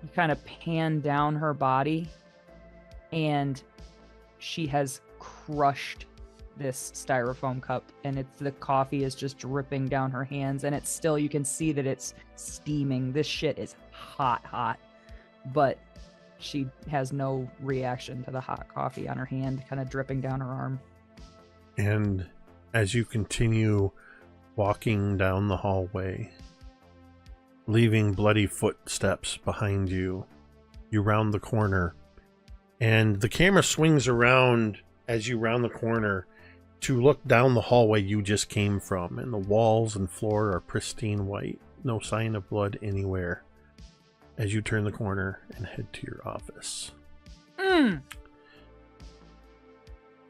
you kind of pan down her body and she has crushed this styrofoam cup, and the coffee is just dripping down her hands, and it's still, you can see that it's steaming. This shit is hot, but she has no reaction to the hot coffee on her hand, kind of dripping down her arm. And as you continue walking down the hallway, leaving bloody footsteps behind you, you round the corner, and the camera swings around as you round the corner to look down the hallway you just came from, and the walls and floor are pristine white, no sign of blood anywhere, as you turn the corner and head to your office.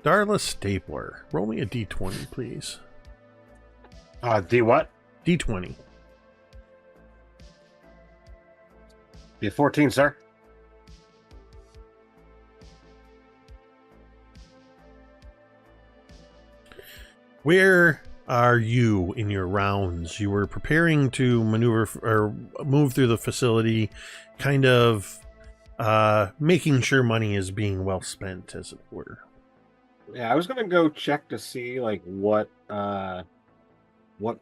Darla Stapler, roll me a d20, please. D what? D20. Be a 14, sir. Where are you in your rounds? You were preparing to maneuver or move through the facility, kind of making sure money is being well spent, as it were. Yeah, I was gonna go check to see like what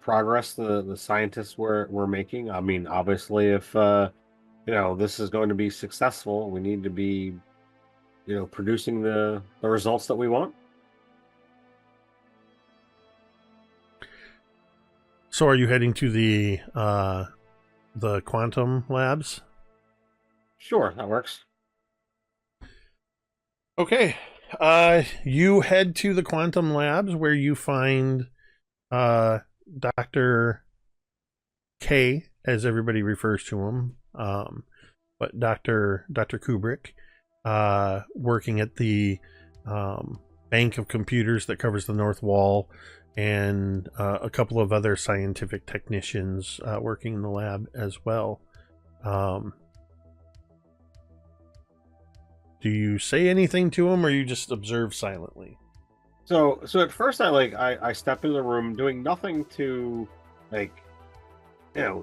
progress the scientists were making. I mean, obviously, if this is going to be successful, we need to be producing the results that we want. So are you heading to the quantum labs? Sure, that works. Okay. You head to the quantum labs where you find Dr. K, as everybody refers to him, but Dr. Kubrick, working at the bank of computers that covers the north wall, and a couple of other scientific technicians working in the lab as well. Do you say anything to him, or you just observe silently? So at first I step into the room doing nothing to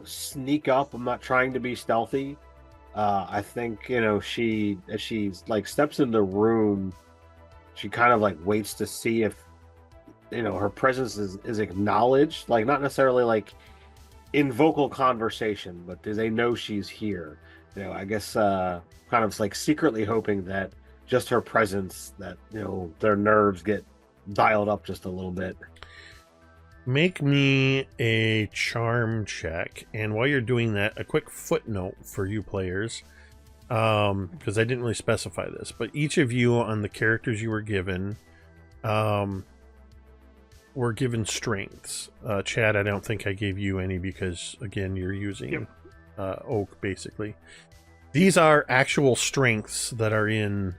sneak up. I'm not trying to be stealthy. I think, as she's steps in the room, she kind of waits to see if her presence is acknowledged, not necessarily in vocal conversation, but do they know she's here? I guess kind of secretly hoping that just her presence, that their nerves get dialed up just a little bit. Make me a charm check, and while you're doing that, a quick footnote for you players, because I didn't really specify this, but each of you on the characters you were given strengths. Chad, I don't think I gave you any because, again, you're using Oak, basically. These are actual strengths that are in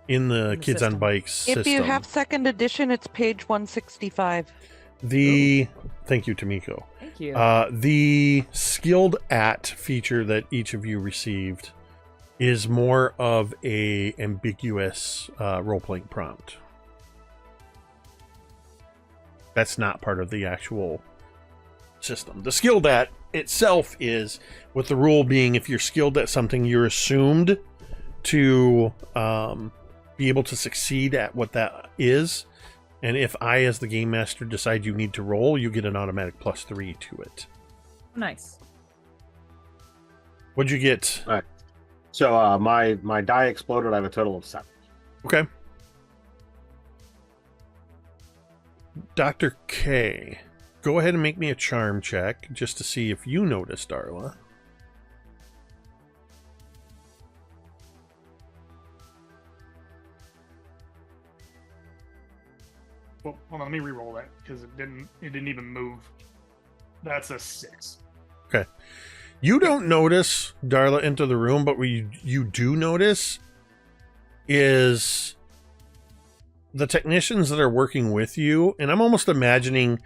the Kids system. on Bikes system. If you have second edition, it's page 165. Thank you, Tamiko. Thank you. The skilled at feature that each of you received is more of a ambiguous role-playing prompt. That's not part of the actual system. The skilled at itself is, with the rule being, if you're skilled at something, you're assumed to be able to succeed at what that is. And if I, as the game master, decide you need to roll, you get an automatic +3 to it. Nice. What'd you get? All right. So my die exploded. I have a total of 7. Okay. Dr. K, go ahead and make me a charm check just to see if you notice Darla. Well, hold on, let me re-roll that because it didn't even move. That's a 6. Okay. You don't notice Darla enter the room, but what you do notice is the technicians that are working with you, and I'm almost imagining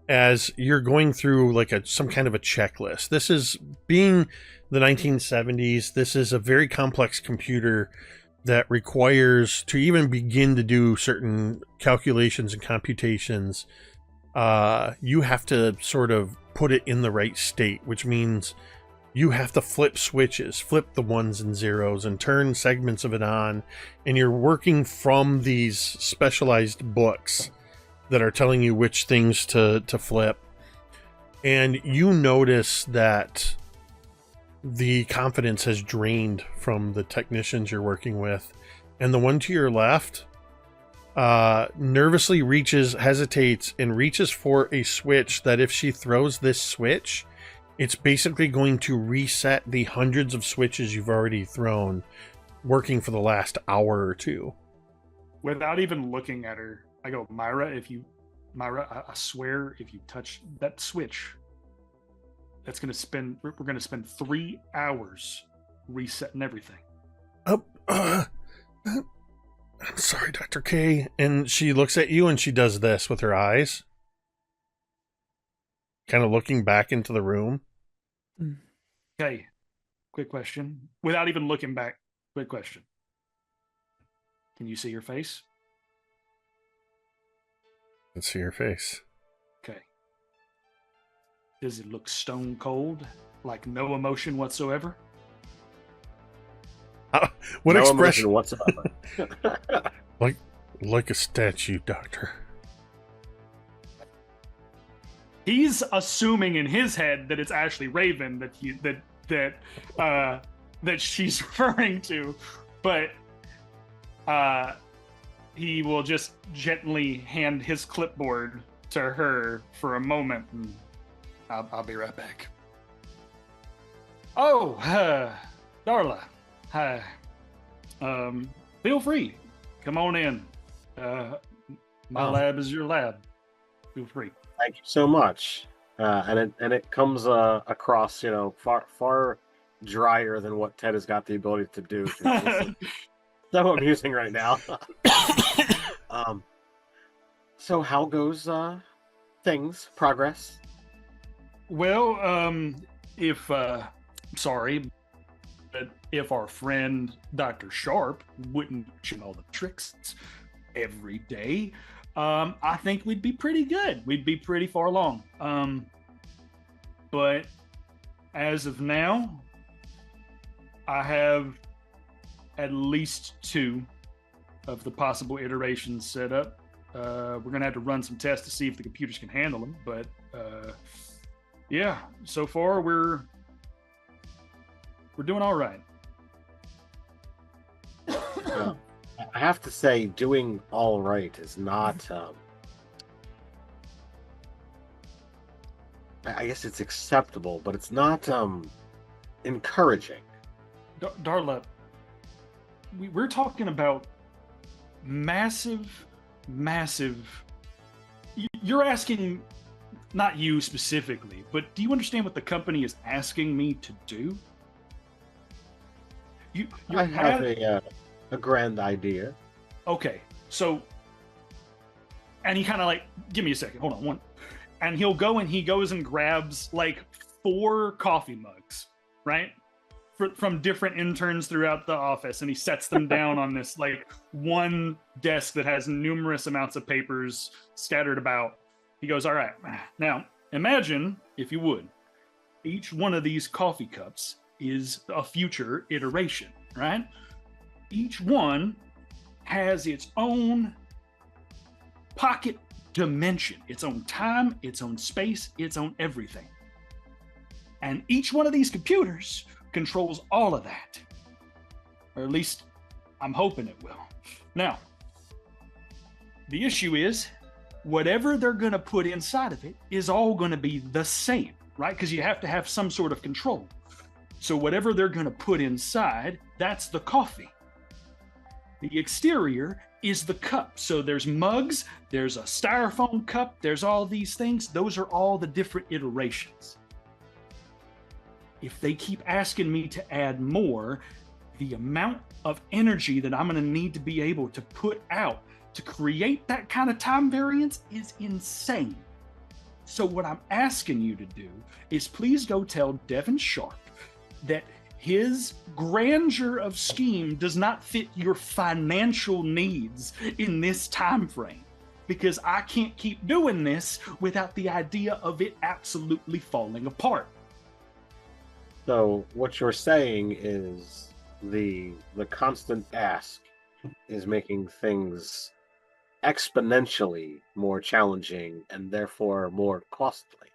as you're going through some kind of a checklist. This is, being the 1970s, this is a very complex computer that requires, to even begin to do certain calculations and computations, you have to sort of put it in the right state, which means you have to flip switches, flip the ones and zeros, and turn segments of it on. And you're working from these specialized books that are telling you which things to flip. And you notice that the confidence has drained from the technicians you're working with. And the one to your left nervously hesitates, and reaches for a switch that if she throws this switch, it's basically going to reset the hundreds of switches you've already thrown, working for the last hour or two. Without even looking at her, I go, Myra, I swear, if you touch that switch, we're going to spend 3 hours resetting everything. I'm sorry, Dr. K. And she looks at you and she does this with her eyes, kind of looking back into the room. Okay, quick question. Without even looking back, quick question. Can you see your face? Let's see your face. Okay. Does it look stone cold? Like no emotion whatsoever? What No expression? emotion whatsoever. Like a statue, Doctor. He's assuming in his head that it's Ashley Raven that she's referring to, but he will just gently hand his clipboard to her for a moment, and I'll be right back. Oh, Darla, hi. Feel free, come on in. My lab is your lab. Feel free. Thank you so much. And it comes across, far drier than what Ted has got the ability to do. It's so amusing right now. So how goes things? Progress? Well, if sorry, but if our friend Dr. Sharp wouldn't mention all the tricks every day, I think we'd be pretty good. We'd be pretty far along. But as of now, I have at least 2 of the possible iterations set up. We're gonna have to run some tests to see if the computers can handle them. But yeah, so far we're doing all right. I have to say, doing all right is not. I guess it's acceptable, but it's not encouraging. Darla, we're talking about massive. You're asking, not you specifically, but do you understand what the company is asking me to do? I have a grand idea. Okay, so, and he kind of like, give me a second, hold on, one, and he goes and grabs like 4 coffee mugs, right? From different interns throughout the office, and he sets them down on this like one desk that has numerous amounts of papers scattered about. He goes, all right, now imagine, if you would, each one of these coffee cups is a future iteration, right? Each one has its own pocket dimension, its own time, its own space, its own everything. And each one of these computers controls all of that. Or at least I'm hoping it will. Now, the issue is whatever they're going to put inside of it is all going to be the same, right? Because you have to have some sort of control. So whatever they're going to put inside, that's the coffee. The exterior is the cup. So there's mugs, there's a styrofoam cup, there's all these things. Those are all the different iterations. If they keep asking me to add more, the amount of energy that I'm going to need to be able to put out to create that kind of time variance is insane. So what I'm asking you to do is please go tell Devin Sharp that his grandeur of scheme does not fit your financial needs in this time frame, because I can't keep doing this without the idea of it absolutely falling apart. So what you're saying is the constant ask is making things exponentially more challenging and therefore more costly.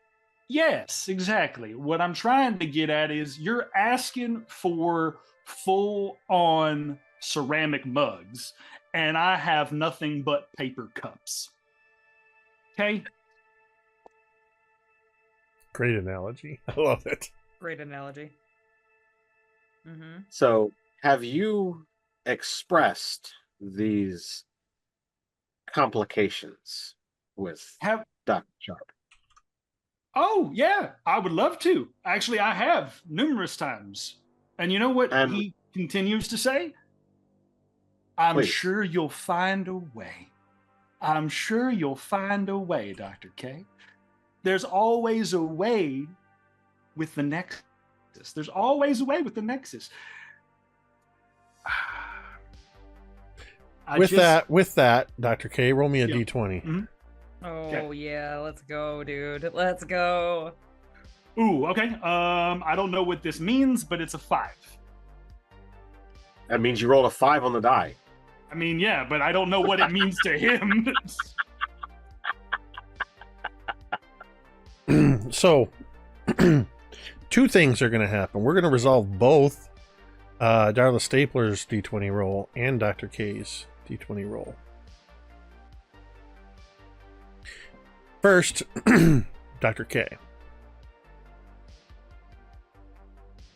Yes, exactly. What I'm trying to get at is you're asking for full-on ceramic mugs, and I have nothing but paper cups. Okay? Great analogy. I love it. Great analogy. Mm-hmm. So have you expressed these complications with Dr. Sharp? Oh, yeah, I would love to. Actually, I have numerous times. And you know what he continues to say? I'm sure you'll find a way. I'm sure you'll find a way, Dr. K. There's always a way with the Nexus. There's always a way with the Nexus. With that, Dr. K, roll me a D20. Mm-hmm. Oh, okay. Yeah, let's go, dude. Let's go. Ooh, okay. I don't know what this means, but it's a 5. That means you rolled a 5 on the die. I mean, yeah, but I don't know what it means to him. So, 2 things are going to happen. We're going to resolve both Darla Stapler's D20 roll and Dr. K's D20 roll. First, Dr. K.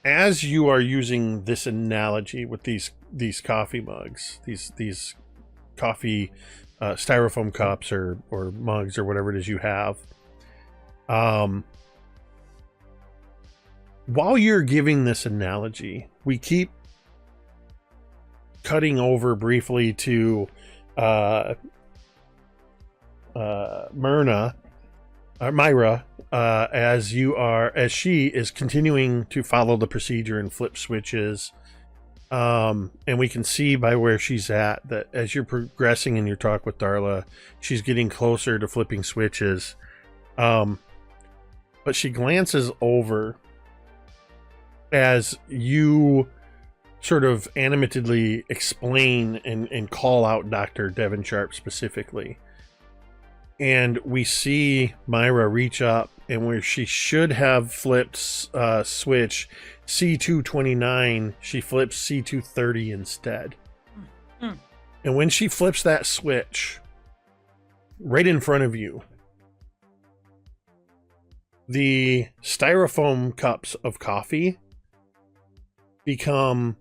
As you are using this analogy with these coffee mugs, these coffee styrofoam cups or mugs or whatever it is you have, while you're giving this analogy, we keep cutting over briefly to Myra, as she is continuing to follow the procedure and flip switches. And we can see by where she's at that as you're progressing in your talk with Darla, she's getting closer to flipping switches. But she glances over as you sort of animatedly explain and call out Dr. Devon Sharp specifically. And we see Myra reach up, and where she should have flipped switch C229, she flips C230 instead. Mm. And when she flips that switch, right in front of you, the styrofoam cups of coffee become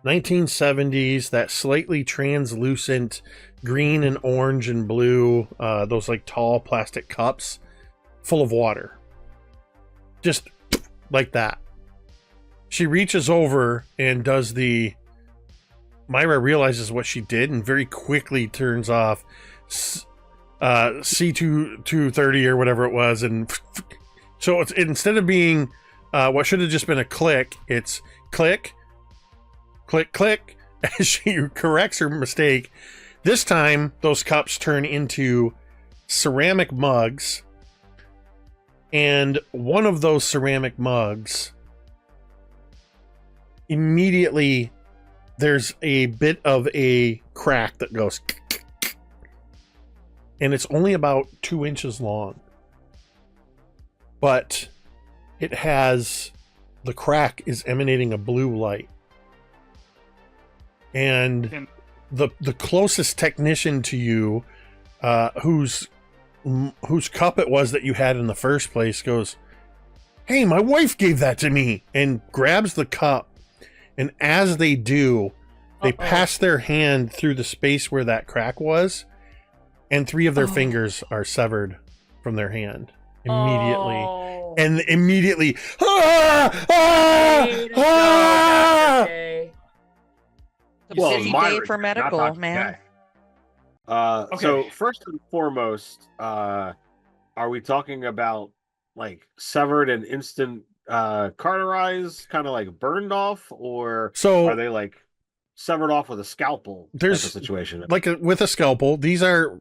1970s, that slightly translucent green and orange and blue, those like tall plastic cups full of water. Just like that. She reaches over and does Myra realizes what she did and very quickly turns off C230 or whatever it was. And so it's, instead of being what should have just been a click, it's click, click, click, as she corrects her mistake. This time, those cups turn into ceramic mugs, and one of those ceramic mugs, immediately, there's a bit of a crack that goes, and it's only about 2 inches long, but it has, the crack is emanating a blue light. And the closest technician to you, whose cup it was that you had in the first place, goes, "Hey, my wife gave that to me," and grabs the cup. And as they do, they pass their hand through the space where that crack was, and 3 of their fingers are severed from their hand immediately. And immediately, Well, 50-day for medical, man. Okay. So first and foremost, are we talking about like severed and instant cauterized, kind of like burned off, or so are they like severed off with a scalpel? There's type of situation with a scalpel. These are,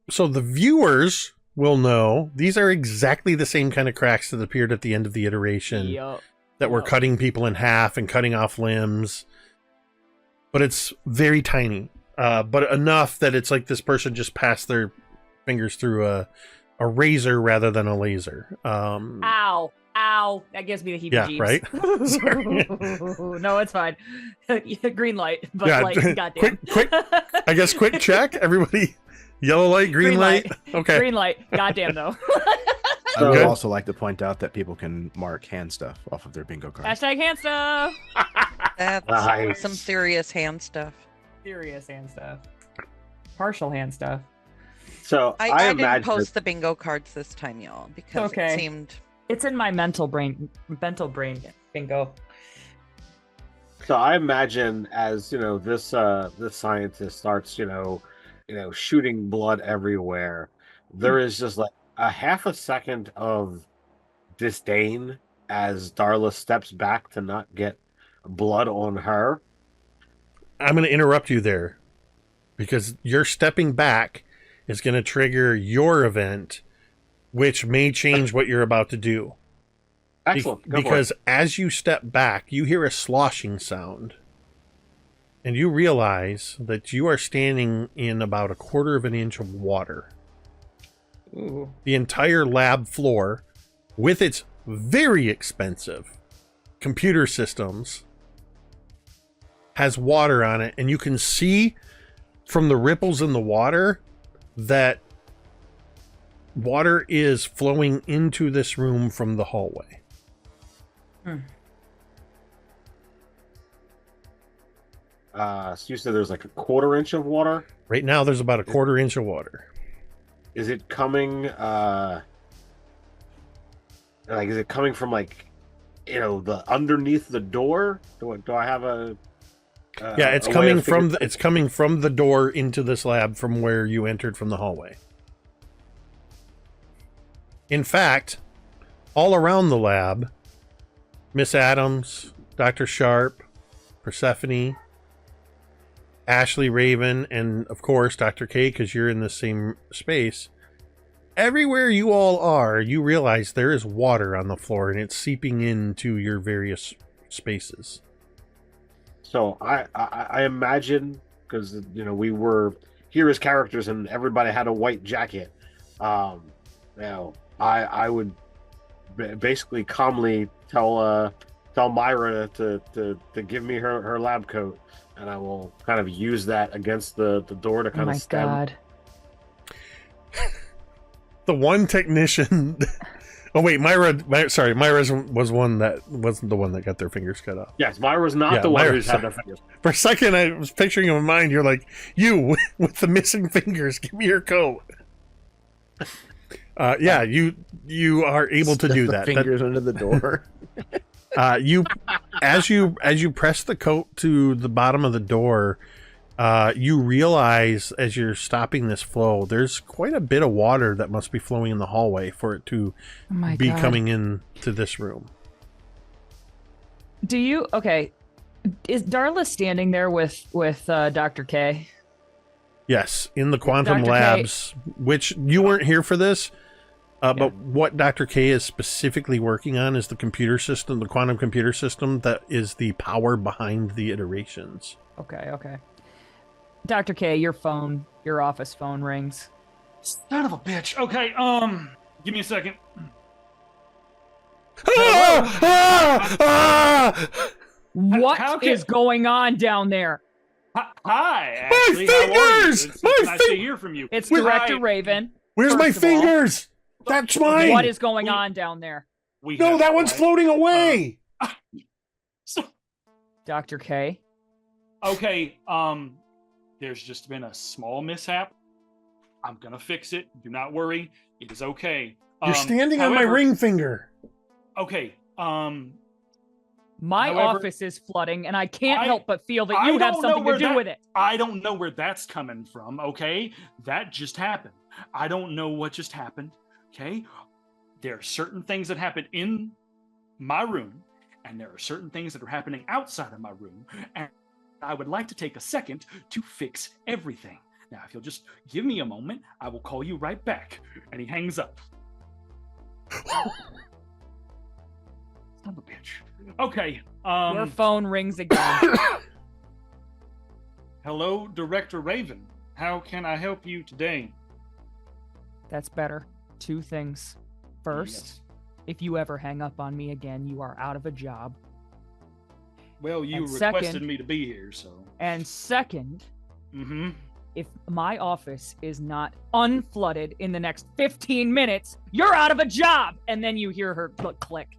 so the viewers will know these are exactly the same kind of cracks that appeared at the end of the iteration that were cutting people in half and cutting off limbs. But it's very tiny, but enough that it's like this person just passed their fingers through a razor rather than a laser. Ow. That gives me the heebie-jeebies. Yeah, right? Sorry. No, it's fine. Green light, but yeah, like, goddamn. Quick, I guess quick check. Everybody, yellow light, green light. Okay. Green light. Goddamn, though. I would also like to point out that people can mark hand stuff off of their bingo card. Hashtag hand stuff. That's Nice. some serious hand stuff. Serious hand stuff. Partial hand stuff. So I didn't imagine post the bingo cards this time, y'all, because Okay. it seemed... It's in my mental brain bingo. So I imagine as this scientist starts shooting blood everywhere, there is just like a half a second of disdain as Darla steps back to not get blood on her. I'm going to interrupt you there because your stepping back is going to trigger your event, which may change what you're about to do. Excellent. Go for Because it. as you step back, you hear a sloshing sound. And you realize that you are standing in about 1/4 inch of water. Ooh. The entire lab floor, with its very expensive computer systems, has water on it. And you can see from the ripples in the water that water is flowing into this room from the hallway. So you said there's like a quarter inch of water. Right now, there's about a quarter inch of water. Is it coming? Is it coming from the underneath the door? Do I have a? Yeah, it's coming from it's coming from the door into this lab from where you entered from the hallway. In fact, all around the lab, Miss Adams, Dr. Sharp, Persephone, Ashley, Raven, and of course Dr. K, because you're in the same space. Everywhere you all are, you realize there is water on the floor and it's seeping into your various spaces. So I imagine, because we were here as characters and everybody had a white jacket. Now I would basically calmly tell Myra to give me her lab coat, and I will kind of use that against the door to kind of stem. Oh my god. The one technician. Oh wait, Myra was one that wasn't the one that got their fingers cut off. Yes, Myra's not the one who's had their fingers. For a second, I was picturing in my mind, you're like, you with the missing fingers, give me your coat. Yeah, you are able to do that. Fingers under the door. As you press the coat to the bottom of the door, you realize as you're stopping this flow, there's quite a bit of water that must be flowing in the hallway for it to be coming into this room. Is Darla standing there with Dr. K? Yes, in the quantum Dr. labs, which you weren't here for this. But what Dr. K is specifically working on is the computer system, the quantum computer system that is the power behind the iterations. Okay. Dr. K, your office phone rings. Son of a bitch. Okay, give me a second. What is going on down there? Hi, Ashley. How are you? It's nice to hear from you. It's Director Raven. Where's my fingers? That's mine. What is going on down there? No, that one's floating away. Dr. K. Okay, there's just been a small mishap. I'm gonna fix it. Do not worry. It is okay. You're standing on my ring finger. Okay, my office is flooding, and I can't help but feel that you have something to do with it. I don't know where that's coming from, okay? That just happened. I don't know what just happened, okay? There are certain things that happen in my room, and there are certain things that are happening outside of my room, and I would like to take a second to fix everything. Now, if you'll just give me a moment, I will call you right back. And he hangs up. Son of a bitch. Okay. Your phone rings again. Hello, Director Raven. How can I help you today? That's better. 2 things. First, if you ever hang up on me again, you are out of a job. Well, you requested me to be here, so. And second, if my office is not unflooded in the next 15 minutes, you're out of a job! And then you hear her click.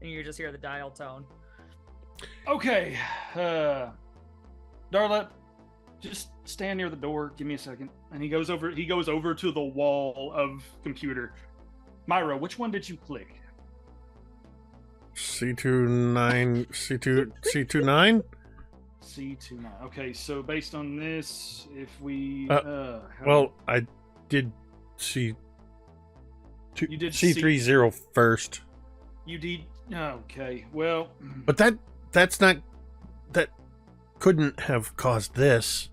And you just hear the dial tone. Okay. Darla, just stand near the door. Give me a second. And he goes over to the wall of computer. Myra, which one did you click? C29. C29? C29. Okay, so based on this, if we well, I did C2 you did C30 first. You did okay. Well, but that's not that couldn't have caused this.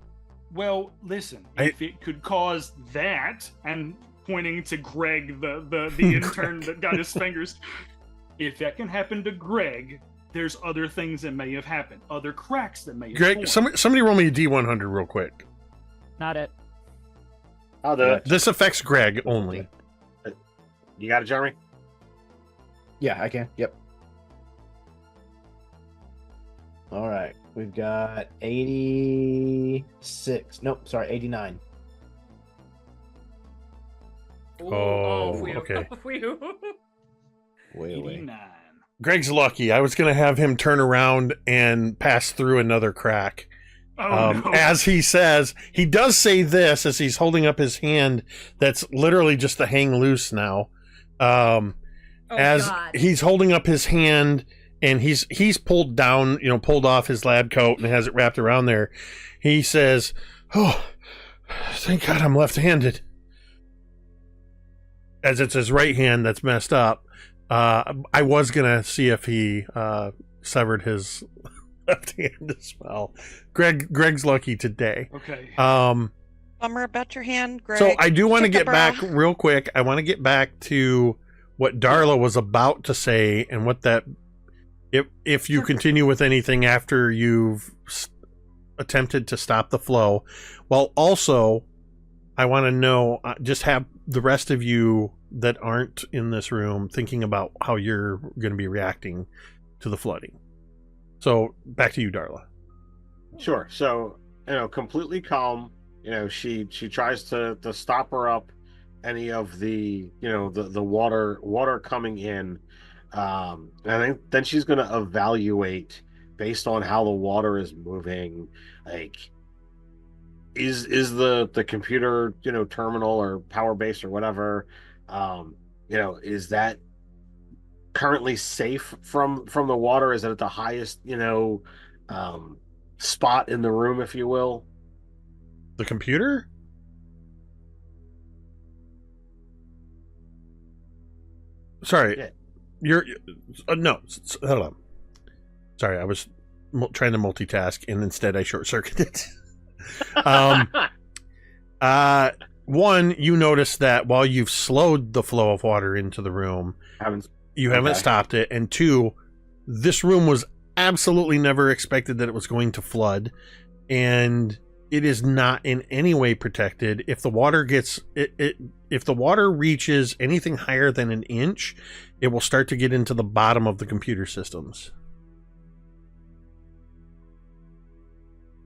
Well, listen, if it could cause that, and pointing to Greg, the intern that got his fingers, if that can happen to Greg, there's other things that may have happened, other cracks that may have Greg, formed. somebody roll me a D100 real quick. Not it. I'll do it. This affects Greg only. You got it, Jeremy? Yeah, I can. Yep. All right. We've got 86. Nope, sorry, 89. Oh, phew. okay. Phew. Way away. 89. Greg's lucky. I was going to have him turn around and pass through another crack. Oh, no. As he says, he does say this as he's holding up his hand that's literally just to hang loose now. Oh, As God. he's holding up his hand and he's pulled down, pulled off his lab coat and has it wrapped around there. He says, "Oh, thank God I'm left-handed." As it's his right hand that's messed up. I was gonna see if he severed his left hand as well. Greg's lucky today. Okay. Bummer about your hand, Greg. So I do want to get Chicka-bra. back real quick. I want to get back to what Darla was about to say and what that if you continue with anything after you've attempted to stop the flow. Well, also I want to know, just have the rest of you that aren't in this room thinking about how you're going to be reacting to the flooding. So back to you, Darla. Sure. So, completely calm. She tries to stop her up any of the the water coming in. And then she's going to evaluate based on how the water is moving. Like, is the computer terminal or power base or whatever, is that currently safe from the water? Is it at the highest spot in the room, if you will? The computer? Sorry. Yeah. You're no, hold on. Sorry, I was trying to multitask and instead I short-circuited. One, you notice that while you've slowed the flow of water into the room, you haven't Okay. stopped it. And two, this room was absolutely never expected that it was going to flood, and it is not in any way protected. If the water gets if the water reaches anything higher than an inch, it will start to get into the bottom of the computer systems.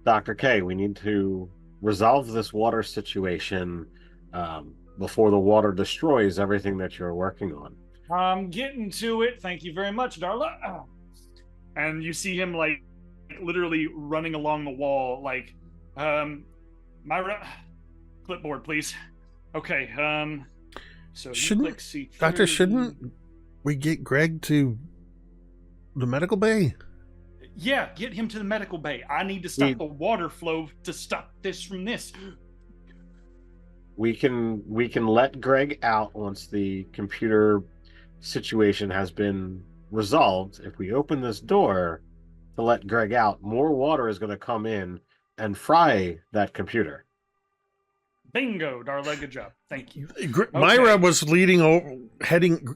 Dr. K, we need to resolve this water situation before the water destroys everything that you're working on. I'm getting to it. Thank you very much, Darla. And you see him literally running along the wall, Myra, clipboard, please. Okay. So Shouldn't- C3. Doctor, shouldn't we get Greg to the medical bay? Yeah, get him to the medical bay. I need to stop the water flow to stop this from this. We can let Greg out once the computer situation has been resolved. If we open this door to let Greg out, more water is going to come in and fry that computer. Bingo, Darla, good job. Thank you. Myra was heading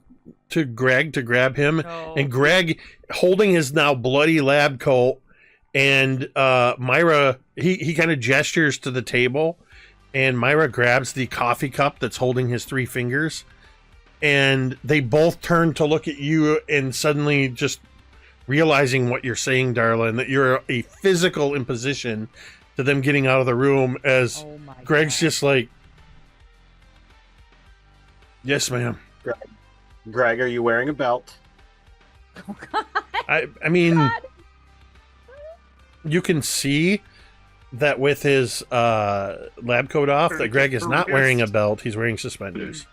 to Greg to grab him, No. and Greg holding his now bloody lab coat, and Myra, he kind of gestures to the table, and Myra grabs the coffee cup that's holding his three fingers, and they both turn to look at you, and suddenly just realizing what you're saying, Darla, and that you're a physical imposition to them getting out of the room, as Oh my Greg's God. just like, "Yes, ma'am." Greg, are you wearing a belt? Oh, God. I mean, God. you can see that with his lab coat off that Greg is not wearing a belt. He's wearing suspenders.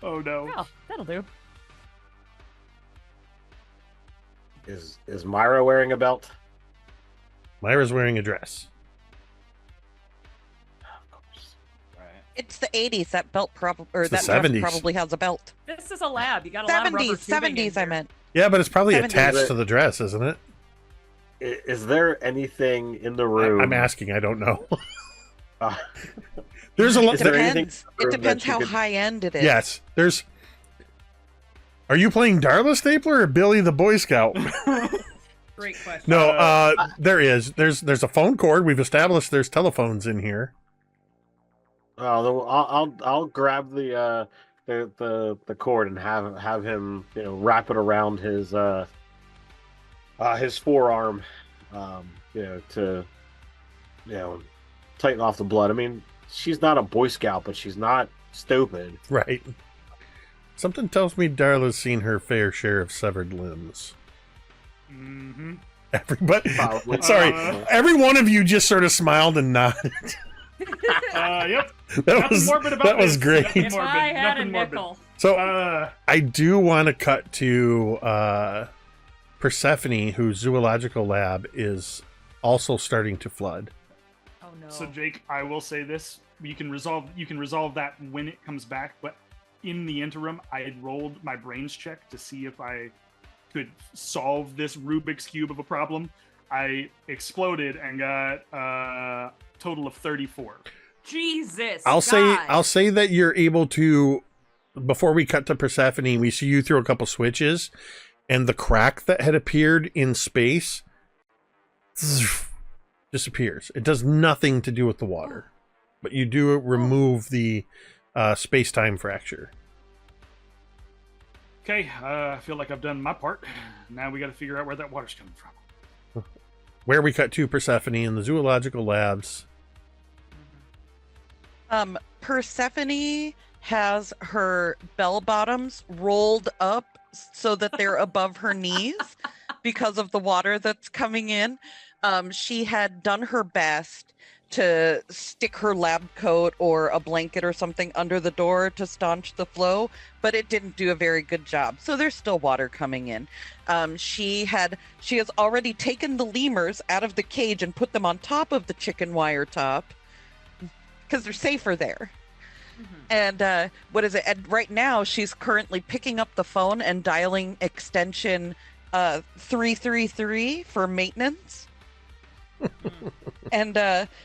Oh no. Well, that'll do. Is Myra wearing a belt? Myra's wearing a dress. Of course. It's the 80s. That belt probably, or It's the that dress 70s. probably has a belt. This is a lab. You got a lot of rubber 70s, tubing in 70s. I here. meant. Yeah, but it's probably 70s. attached to the dress, isn't it? Is there anything in the room? I'm asking. I don't know. Uh, There's a lot. Is there anything Depends. in the It room depends that you how could- high end it is. Yes, there's. Are you playing Darla Stapler or Billy the Boy Scout? Great question. No, there is. There's a phone cord. We've established there's telephones in here. I'll grab the cord and have him wrap it around his forearm, to tighten off the blood. I mean, she's not a Boy Scout, but she's not stupid. Right. Something tells me Darla's seen her fair share of severed limbs. Mm-hmm. Everybody, Probably. sorry, every one of you just sort of smiled and nodded. Yep. That Nothing was morbid about that was this. great. Nothing If morbid. I had a Nothing morbid. nickel. So I do want to cut to Persephone, whose zoological lab is also starting to flood. Oh no. So Jake, I will say this: you can resolve that when it comes back. But in the interim, I had rolled my brains check to see if I could solve this Rubik's cube of a problem. I exploded and got a total of 34. Jesus. I'll God. say that you're able to. Before we cut to Persephone, we see you throw a couple switches, and the crack that had appeared in space disappears. It does nothing to do with the water, but you do remove the space-time fracture. Okay, I feel like I've done my part. Now we got to figure out where that water's coming from. Where we cut to Persephone in the zoological labs. Persephone has her bell bottoms rolled up so that they're above her knees because of the water that's coming in. She had done her best to stick her lab coat or a blanket or something under the door to staunch the flow, but it didn't do a very good job. So there's still water coming in. She has already taken the lemurs out of the cage and put them on top of the chicken wire top because they're safer there. And And right now she's currently picking up the phone and dialing extension 333 for maintenance. And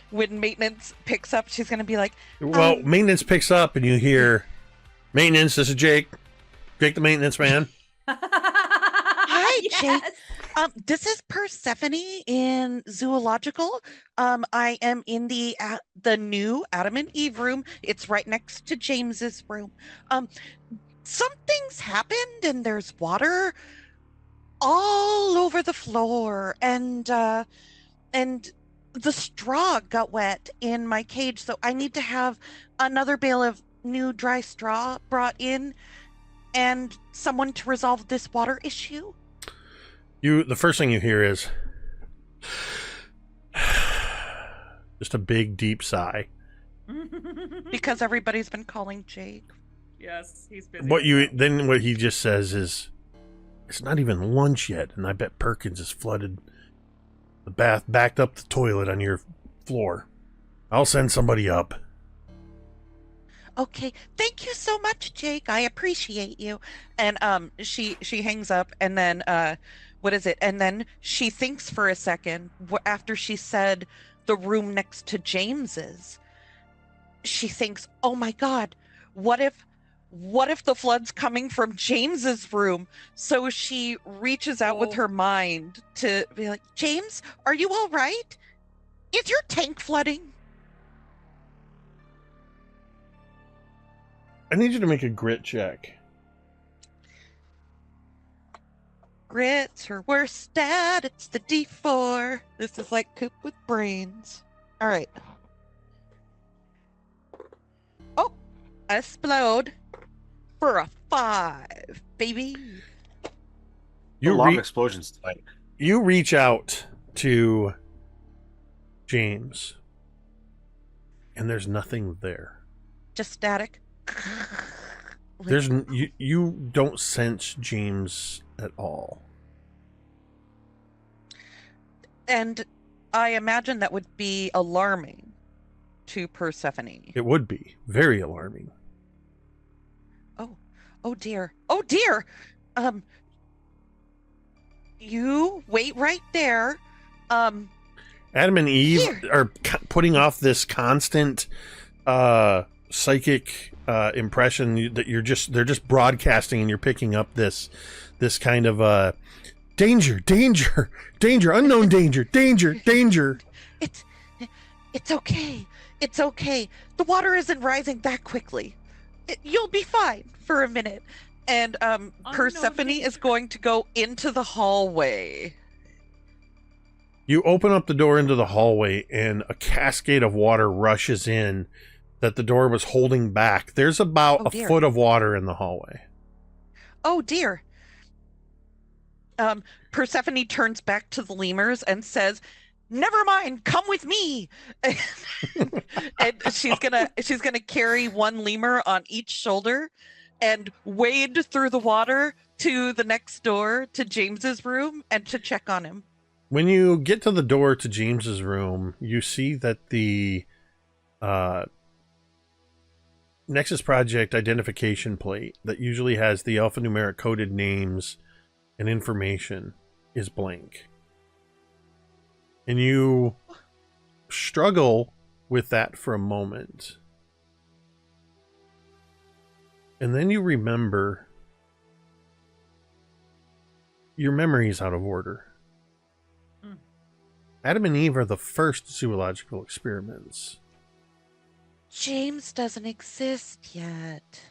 when maintenance picks up, she's going to be like, Well, maintenance picks up and you hear, "Maintenance, this is Jake. Jake the maintenance man." "Hi, Yes. Jake. This is Persephone in zoological. I am in the new Adam and Eve room. It's right next to James's room. Something's happened and there's water all over the floor, and the straw got wet in my cage, so I need to have another bale of new dry straw brought in and someone to resolve this water issue." The first thing you hear is just a big, deep sigh. Because everybody's been calling Jake. Yes, he's busy. What he just says is, "It's not even lunch yet, and I bet Perkins has flooded the bath, backed up the toilet on your floor. I'll send somebody up." "Okay, thank you so much, Jake. I appreciate you." And she hangs up, and then and then she thinks for a second after she said the room next to James's. She thinks, "Oh my God, what if the flood's coming from James's room?" So she reaches out with her mind to be like, "James, are you all right? Is your tank flooding?" I need you to make a grit check. Grit's her worst stat. It's the D4. This is like Coop with brains. All right. Oh, explode for a 5, baby. A lot of explosions tonight. You reach out to James, and there's nothing there. Just static. You don't sense James at all. And I imagine that would be alarming to Persephone. It would be very alarming. Oh dear. Oh dear. You wait right there. Adam and Eve Here. are putting off this constant psychic impression that they're just broadcasting, and you're picking up this kind of danger, unknown danger. It's okay. It's okay. The water isn't rising that quickly. You'll be fine for a minute. And Persephone is going to go into the hallway. You open up the door into the hallway, and a cascade of water rushes in, that the door was holding back. There's about Oh, a dear. foot of water in the hallway. Oh dear. Persephone turns back to the lemurs and says, "Never mind, come with me." And she's gonna carry one lemur on each shoulder and wade through the water to the next door to James's room and to check on him. When you get to the door to James's room, you see that the Nexus Project identification plate that usually has the alphanumeric coded names and information is blank. And you struggle with that for a moment. And then you remember your memory's out of order. Adam and Eve are the first zoological experiments. James doesn't exist yet.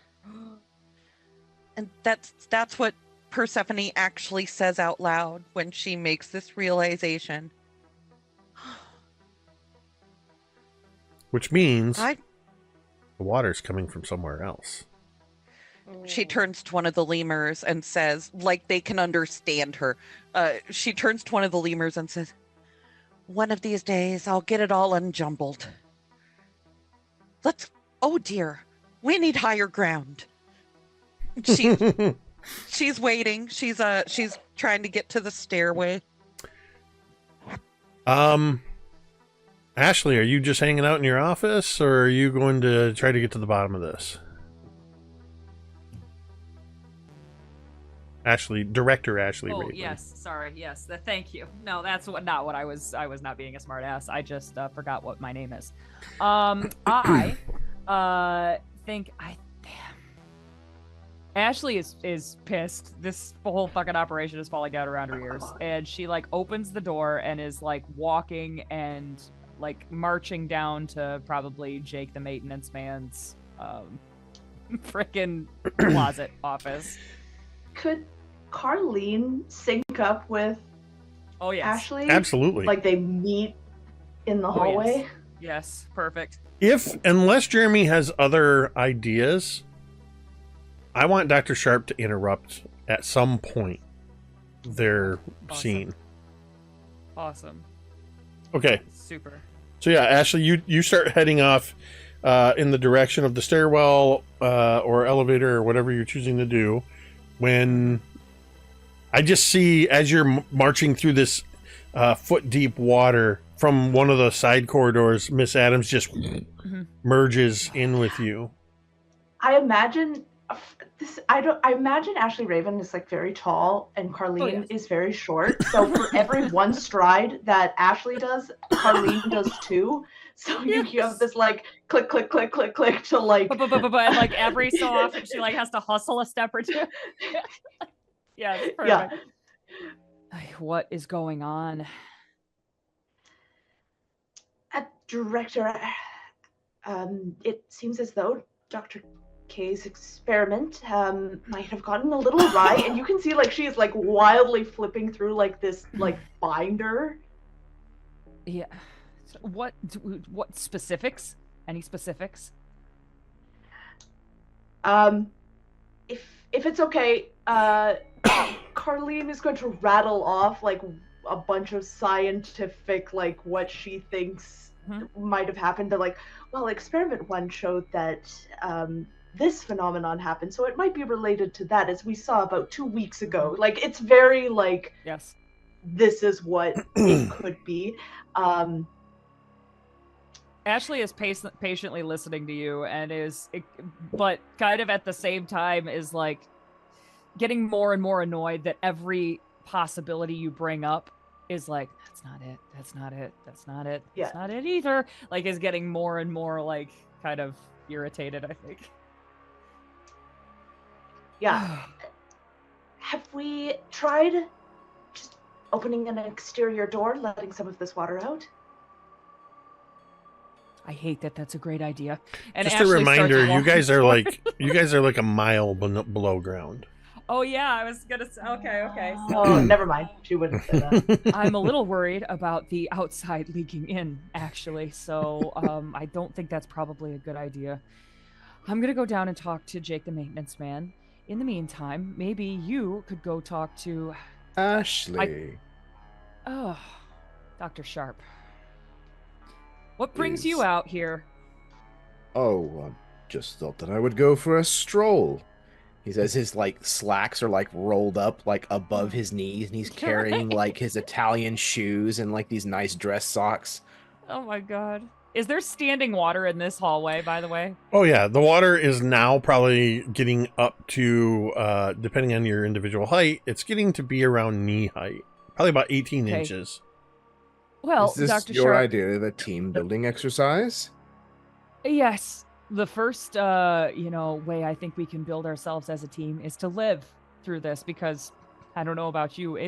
And that's what Persephone actually says out loud when she makes this realization. Which means I the water's coming from somewhere else. She turns to one of the lemurs and says, like they can understand her. She turns to one of the lemurs and says, "One of these days, I'll get it all unjumbled. Oh dear, we need higher ground." She's waiting. She's trying to get to the stairway. Ashley, are you just hanging out in your office, or are you going to try to get to the bottom of this? Director Ashley. Oh Raven. yes, sorry, yes. Thank you. No, that's not what I was. I was not being a smart ass. I just forgot what my name is. I think damn. Ashley is pissed. This whole fucking operation is falling down around her ears, and she like opens the door and is like walking and like marching down to probably Jake the maintenance man's frickin' closet office. Could Carlene sync up with Oh yes. Ashley? Absolutely. Like they meet in the hallway? Yes, perfect. Unless Jeremy has other ideas, I want Dr. Sharp to interrupt at some point their scene. Awesome. Okay. Super. So yeah, Ashley, you start heading off in the direction of the stairwell or elevator or whatever you're choosing to do. When I just see, as you're marching through this foot deep water from one of the side corridors, Miss Adams just merges in with you. I imagine I imagine Ashley Raven is like very tall and Carlene is very short. So for every one stride that Ashley does, Carlene does too. So you have this like click, click, click, click, click to like. But like every so often she like has to hustle a step or two. Yeah, it's perfect. Yeah. What is going on? Director, it seems as though Dr. K's experiment might have gotten a little awry, and you can see like she is like wildly flipping through like this like binder. Yeah. So what specifics? Any specifics? If it's okay, Carlene is going to rattle off like a bunch of scientific like what she thinks might have happened. But like, well, experiment 1 showed that this phenomenon happened, so it might be related to that, as we saw about 2 weeks ago. Like, it's very like, yes, this is what it could be. Ashley is patiently listening to you and but kind of at the same time is like getting more and more annoyed that every possibility you bring up is like, that's not it, that's not it, that's not it, that's not it either. Like, is getting more and more like kind of irritated, I think. Yeah. Have we tried just opening an exterior door, letting some of this water out? I hate that. That's a great idea. And just Ashley a reminder, starts you guys are like a mile below ground. Oh yeah, I was gonna say. Okay. Oh, never mind. She wouldn't say that. I'm a little worried about the outside leaking in, actually. So I don't think that's probably a good idea. I'm gonna go down and talk to Jake, the maintenance man. In the meantime, maybe you could go talk to Ashley. oh, Dr. Sharp. What brings Is- you out here? Oh, I just thought that I would go for a stroll. He says his like slacks are like rolled up like above his knees, and he's carrying like his Italian shoes and like these nice dress socks. Oh my god. Is there standing water in this hallway, by the way? Oh yeah, the water is now probably getting up to, depending on your individual height, it's getting to be around knee height, probably about 18 Okay. inches. Well, Is this Dr. your Sharp. idea of a team building exercise? Yes. The first way I think we can build ourselves as a team is to live through this, because I don't know about you,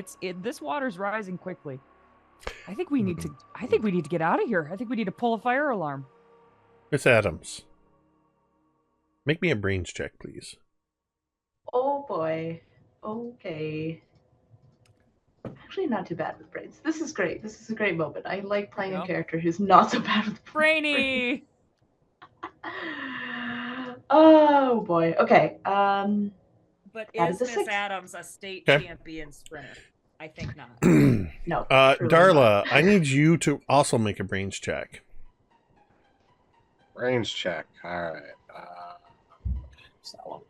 this water's rising quickly. I think we need to get out of here. I think we need to pull a fire alarm. Miss Adams, make me a brains check, please. Oh boy. Okay. Actually, not too bad with brains. This is great. This is a great moment. I like playing Yeah. a character who's not so bad with Brainy. Oh boy. Okay. But That is is a Miss 6. Adams a state Okay. champion sprinter? I think not. No. truly Darla, I need you to also make a brains check. Range check. All right. What's that one?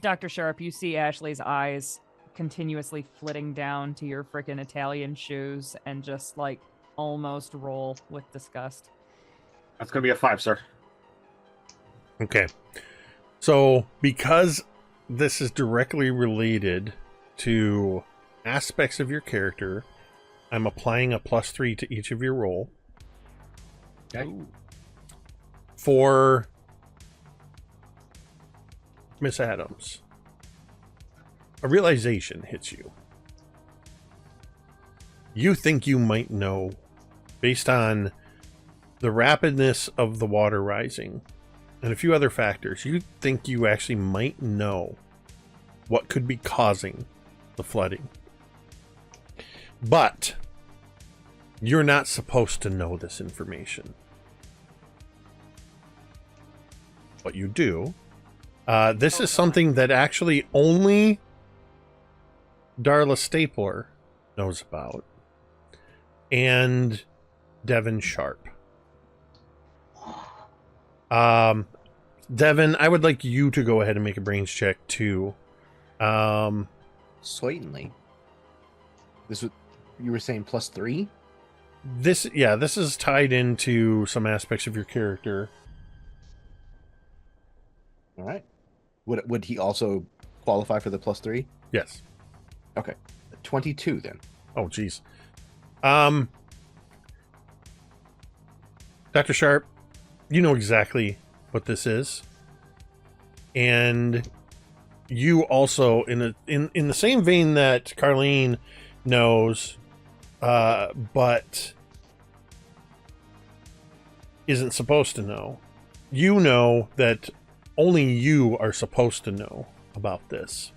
Dr. Sharp, you see Ashley's eyes continuously flitting down to your frickin' Italian shoes and just like almost roll with disgust. That's gonna be a 5, sir. Okay. So, because this is directly related to aspects of your character, I'm applying a +3 to each of your roll. Okay. For Miss Adams, a realization hits you. You think you might know, based on the rapidness of the water rising and a few other factors, you think you actually might know what could be causing the flooding. But you're not supposed to know this information. What you do, this is something that actually only Darla Stapler knows about, and Devin Sharp. Devin, I would like you to go ahead and make a brains check too. Certainly. This was you were saying +3? This is tied into some aspects of your character. All right. Would he also qualify for the +3? Yes. Okay. 22 then. Oh, geez. Dr. Sharp, you know exactly what this is, and you also, in the same vein that Carlene knows, but isn't supposed to know. You know that only you are supposed to know about this,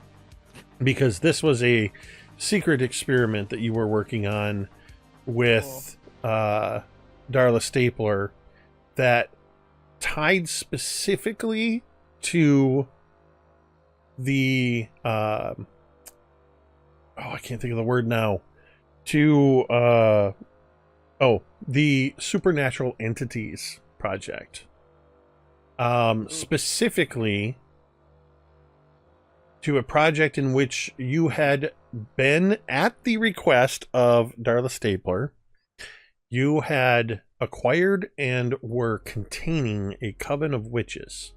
because this was a secret experiment that you were working on with Darla Stapler that tied specifically to the I can't think of the word now, to the Supernatural Entities project, specifically to a project in which you had been, at the request of Darla Stapler, you had acquired and were containing a coven of witches.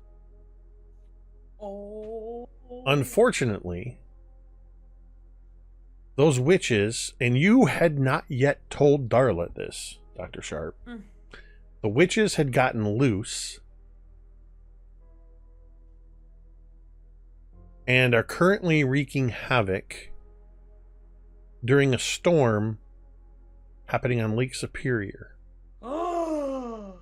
Oh. Unfortunately, those witches, and you had not yet told Darla this, Dr. Sharp, the witches had gotten loose and are currently wreaking havoc during a storm happening on Lake Superior. Oh.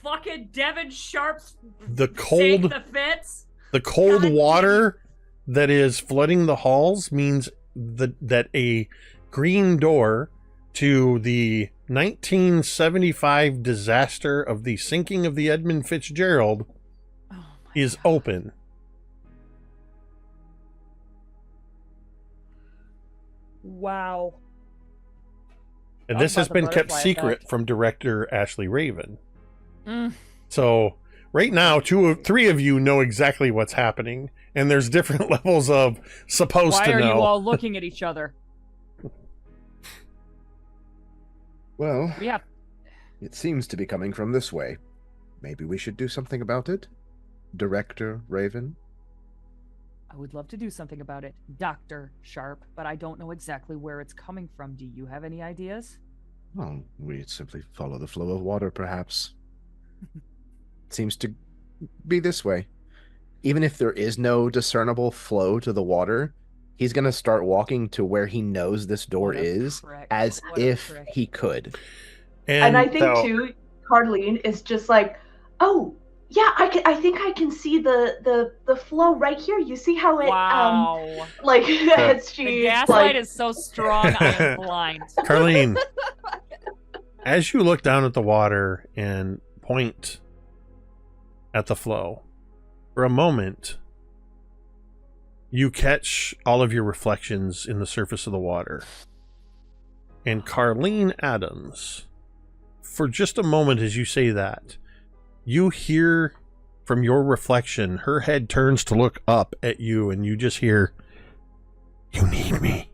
Fucking Devin Sharp's The take cold the fits. The cold God water that is flooding the halls means that a green door to the 1975 disaster of the sinking of the Edmund Fitzgerald Oh my is God. open. Wow. And Talk this has about the been kept butterfly secret effect. from director Ashley Raven. Mm. So right now, three of you know exactly what's happening, and there's different levels of supposed Why to are know. you all looking at each other? Well, We have. it seems to be coming from this way. Maybe we should do something about it? Director Raven? I would love to do something about it, Dr. Sharp, but I don't know exactly where it's coming from. Do you have any ideas? Well, we simply follow the flow of water, perhaps. It seems to be this way. Even if there is no discernible flow to the water, he's going to start walking to where he knows this door What a is, prick. as What a if prick. he could. And I think so- too, Carlene is just like, oh yeah, I think I can see the flow right here. You see how it Wow. like as The she gaslight like is so strong, I am blind. Carlene, as you look down at the water and point at the flow, for a moment, you catch all of your reflections in the surface of the water. And Carlene Adams, for just a moment as you say that, you hear from your reflection, her head turns to look up at you, and you just hear, "You need me."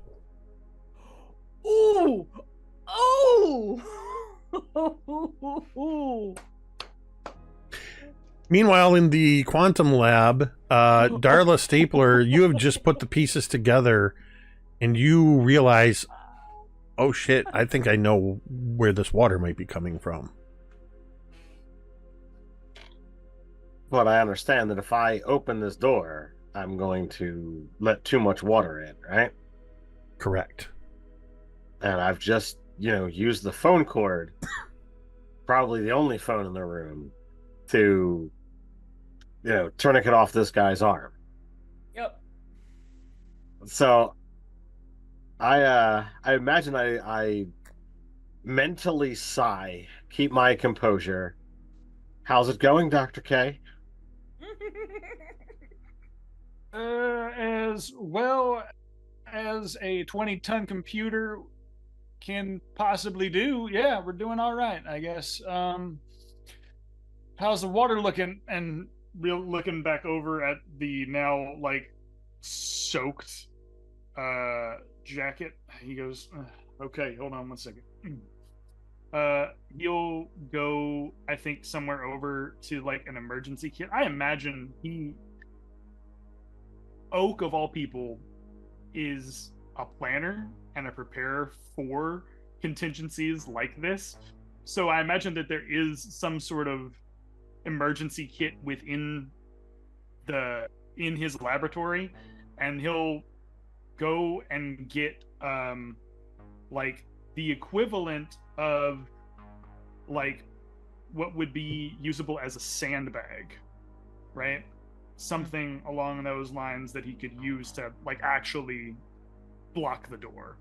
Ooh. Oh. Meanwhile, in the quantum lab, Darla Stapler, you have just put the pieces together, and you realize, oh shit, I think I know where this water might be coming from. But I understand that if I open this door, I'm going to let too much water in, right? Correct. And I've just, used the phone cord, probably the only phone in the room, to, tourniquet off this guy's arm. Yep. So I imagine I mentally sigh, keep my composure. How's it going, Dr. K? As well as a 20-ton computer can possibly do. Yeah, we're doing all right, I guess. How's the water looking? And looking back over at the now soaked jacket, he goes, okay, hold on one second. He'll go, I think, somewhere over to an emergency kit. I imagine Oak of all people is a planner and a preparer for contingencies like this. So I imagine that there is some sort of emergency kit within in his laboratory, and he'll go and get the equivalent of what would be usable as a sandbag, right? Something along those lines that he could use to actually block the door.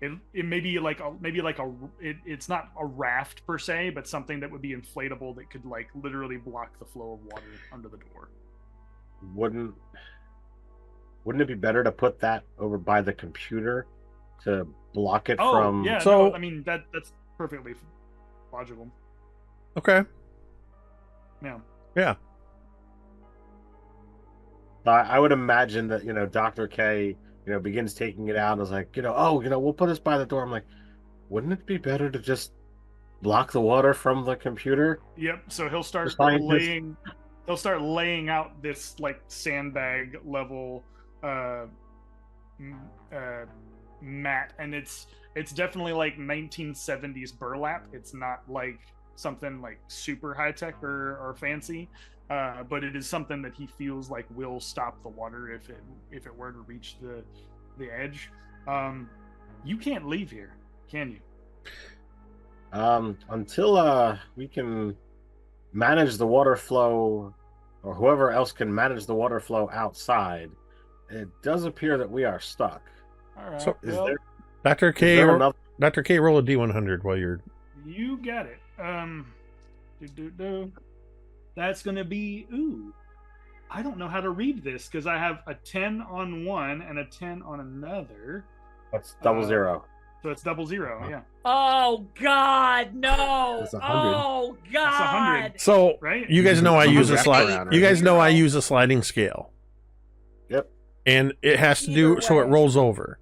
It may be it's not a raft per se, but something that would be inflatable that could literally block the flow of water under the door. Wouldn't it be better to put that over by the computer to block it from? Yeah, So- no, I mean that's perfectly logical. Okay. Yeah. Yeah. I would imagine that Dr. K begins taking it out and is like, we'll put this by the door. I'm like, wouldn't it be better to just block the water from the computer? Yep. So he'll start scientist- laying out this sandbag level mat, and it's definitely 1970s burlap. It's not something super high tech or fancy, but it is something that he feels will stop the water if it were to reach the edge. You can't leave here, can you? Until we can manage the water flow or whoever else can manage the water flow outside, it does appear that we are stuck. All right. So- Is well, there, Dr. is K, there another? Dr. K, roll a D100 while you're. you got it. That's gonna be I don't know how to read this because I have a 10 on one and a 10 on another. That's double Uh, zero. So it's 00, yeah. Oh God, no! That's 100. Oh That's 100. God! So Right? you guys know I use a Wrap slide. around, You right? guys know I use a sliding scale, Yep. and it has to Either do so it way. rolls over.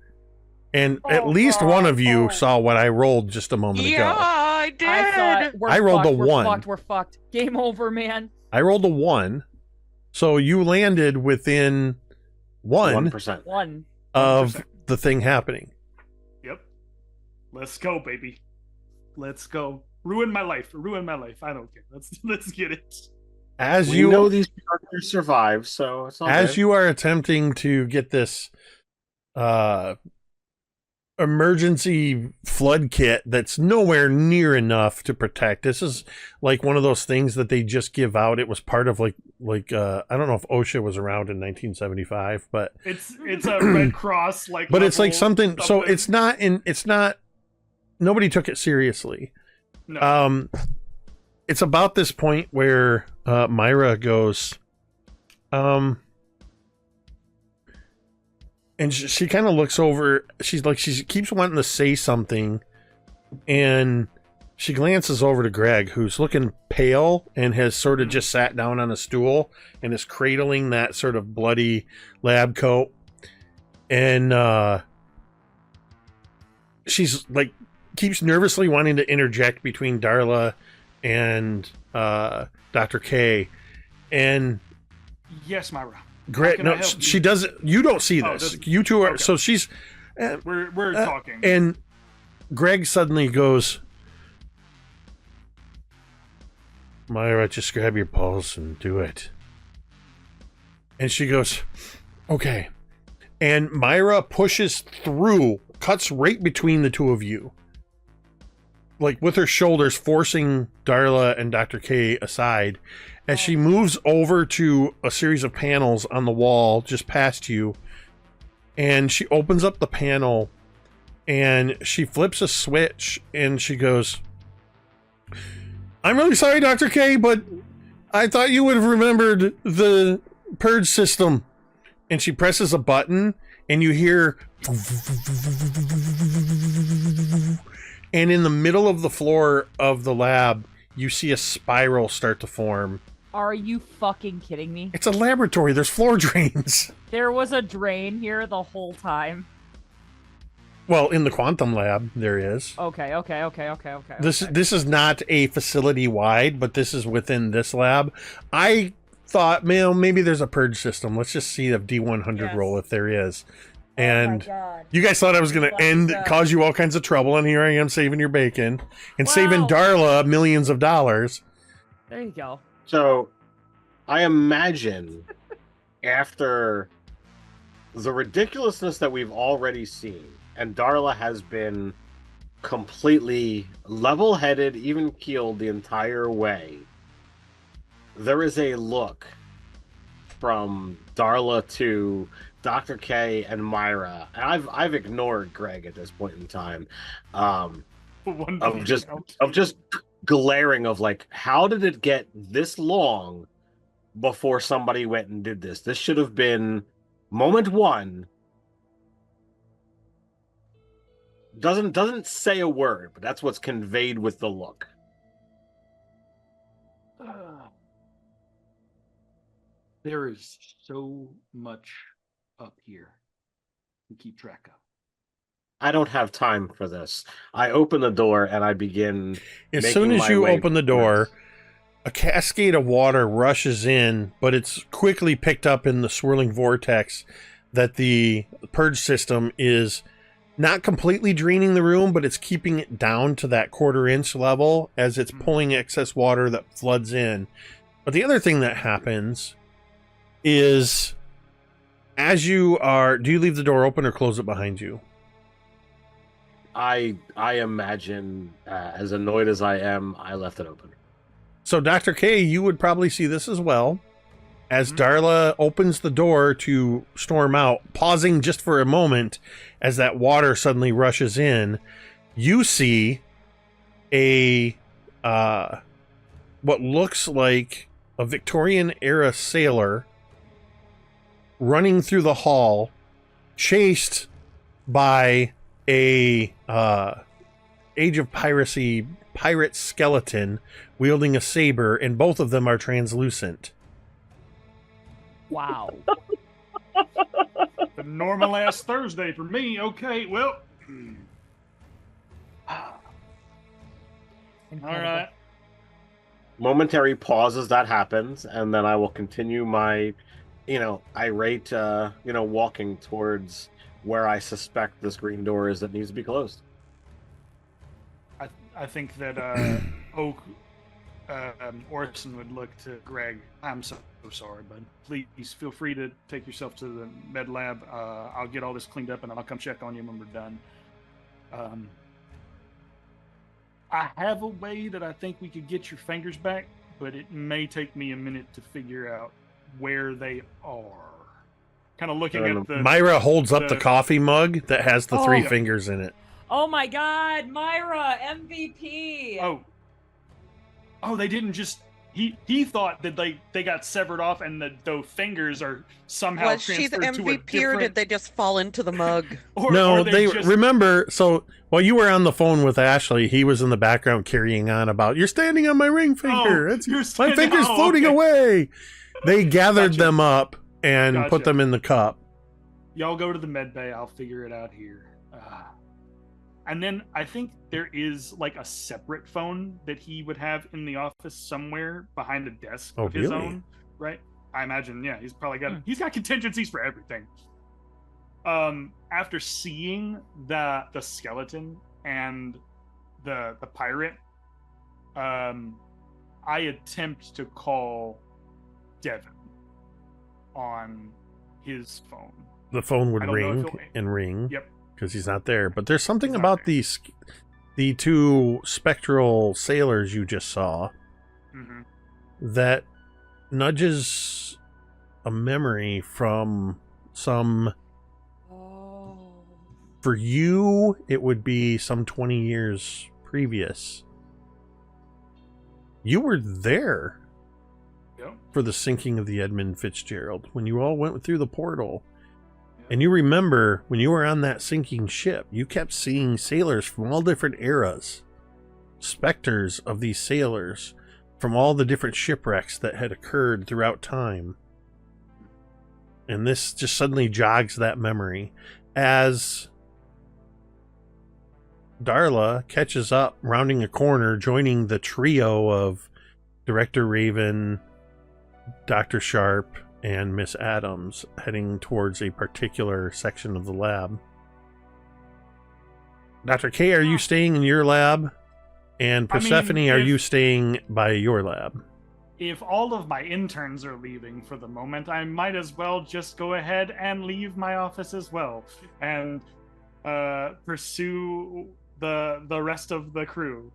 And at least one of you saw what I rolled just a moment Yeah, ago. I did. I thought we're I rolled fucked, a we're 1. Fucked, we're fucked. Game over, man. I rolled a 1, so you landed within 1 1%. 1. of 1%. the thing happening. Yep. Let's go, baby. Let's go. Ruin my life. Ruin my life. I don't care. Let's get it. As We you know these characters survive, so it's all as good. you are attempting to get this emergency flood kit that's nowhere near enough to protect. This is like one of those things that they just give out. It was part of like I don't know if OSHA was around in 1975, but It's a Red Cross but it's like level something. So it's not nobody took it seriously. no. It's about this point where Myra goes, and she kind of looks over. She's like, she keeps wanting to say something, and she glances over to Greg, who's looking pale and has sort of just sat down on a stool and is cradling that sort of bloody lab coat, and she's like, keeps nervously wanting to interject between Darla and Dr. K, and Yes, Myra. Greg, can I no, help she you? doesn't. You don't see Oh, this. doesn't- You two are. okay. So she's. We're talking. And Greg suddenly goes, Myra, just grab your pulse and do it. And she goes, okay. And Myra pushes through, cuts right between the two of you, like with her shoulders, forcing Darla and Dr. K aside as she moves over to a series of panels on the wall just past you. And she opens up the panel and she flips a switch and she goes, I'm really sorry, Dr. K, but I thought you would have remembered the purge system. And she presses a button and you hear, and in the middle of the floor of the lab, you see a spiral start to form. Are you fucking kidding me? It's a laboratory. There's floor drains. There was a drain here the whole time. Well, in the quantum lab, there is. Okay. This is not a facility wide, but this is within this lab. I thought, man, maybe there's a purge system. Let's just see the D100 Yes. roll if there is. Oh my And God. you guys thought I was going to Lucky end, duck. cause you all kinds of trouble, and here I am saving your bacon and saving Wow. Darla millions of dollars. There you go. So, I imagine after the ridiculousness that we've already seen, and Darla has been completely level-headed, even keeled the entire way, there is a look from Darla to Dr. K and Myra. And I've ignored Greg at this point in time. Of just glaring of like, how did it get this long before somebody went and did this? This should have been moment one. Doesn't say a word, but that's what's conveyed with the look. There is so much up here to keep track of. I don't have time for this. I open the door and I begin. As soon making as my you way open the door, a cascade of water rushes in, but it's quickly picked up in the swirling vortex that the purge system is not completely draining the room, but it's keeping it down to that 1/4 inch level as it's pulling excess water that floods in. But the other thing that happens is as you are, do you leave the door open or close it behind you? I imagine, as annoyed as I am, I left it open. So Dr. K, you would probably see this as well. as Darla opens the door to storm out, pausing just for a moment as that water suddenly rushes in, you see a what looks like a Victorian era sailor running through the hall, chased by a Age of Piracy pirate skeleton wielding a saber, and both of them are translucent. Wow. The normal ass Thursday for me. Okay, well. All right. Momentary pause as that happens, and then I will continue my, irate, walking towards where I suspect this green door is that needs to be closed. I think that Oak Orson would look to Greg. I'm so sorry, bud. Please feel free to take yourself to the med lab. I'll get all this cleaned up, and I'll come check on you when we're done. I have a way that I think we could get your fingers back, but it may take me a minute to figure out where they are. Kind of looking at the... Myra holds up the coffee mug that has the three yeah. fingers in it. Oh my God, Myra, MVP. Oh, they didn't just... He thought that they got severed off and the fingers are somehow Was she the transferred to a MVP different... or did they just fall into the mug? No, or they just... remember. So while you were on the phone with Ashley, he was in the background carrying on about, "You're standing on my ring finger. My finger's floating away." They gathered them up and put them in the cup. Y'all go to the med bay. I'll figure it out here. And then I think there is like a separate phone that he would have in the office somewhere behind a desk of his own, right? I imagine, yeah, he's probably got he's got contingencies for everything. After seeing the skeleton and the pirate, I attempt to call Devin on his phone. The phone would ring and ring. Yep. Because he's not there. But there's something about the two spectral sailors you just saw that nudges a memory from some... For you, it would be some 20 years previous. You were there for the sinking of the Edmund Fitzgerald when you all went through the portal. And you remember when you were on that sinking ship, you kept seeing sailors from all different eras, specters of these sailors from all the different shipwrecks that had occurred throughout time. And this just suddenly jogs that memory as Darla catches up, rounding a corner, joining the trio of Director Raven, Dr. Sharp, and Miss Adams, heading towards a particular section of the lab. Dr. K, are you staying in your lab? And Persephone, are you staying by your lab? If all of my interns are leaving for the moment, I might as well just go ahead and leave my office as well and pursue the rest of the crew.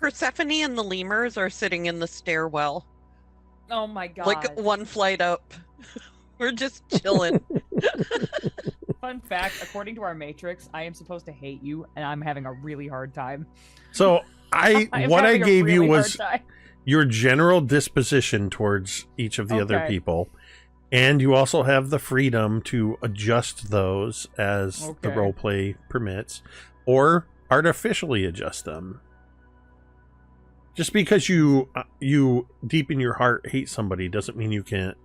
Persephone and the lemurs are sitting in the stairwell. Oh my God. Like one flight up. We're just chilling. Fun fact, according to our matrix, I am supposed to hate you and I'm having a really hard time. So what I gave you was your general disposition towards each of the other people. And you also have the freedom to adjust those as the roleplay permits, or artificially adjust them. Just because you deep in your heart hate somebody doesn't mean you can't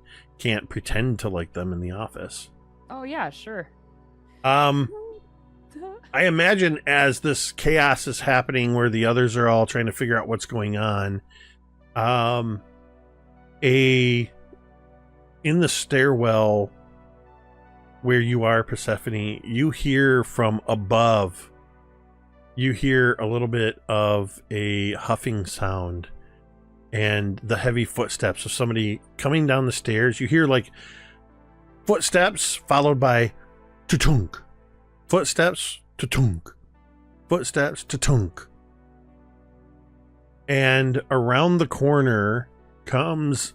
pretend to like them in the office. Oh yeah, sure. I imagine as this chaos is happening where the others are all trying to figure out what's going on, in the stairwell where you are, Persephone, you hear from above. You hear a little bit of a huffing sound and the heavy footsteps of somebody coming down the stairs. You hear like footsteps followed by tutunk, footsteps, tutunk, footsteps, tutunk. And around the corner comes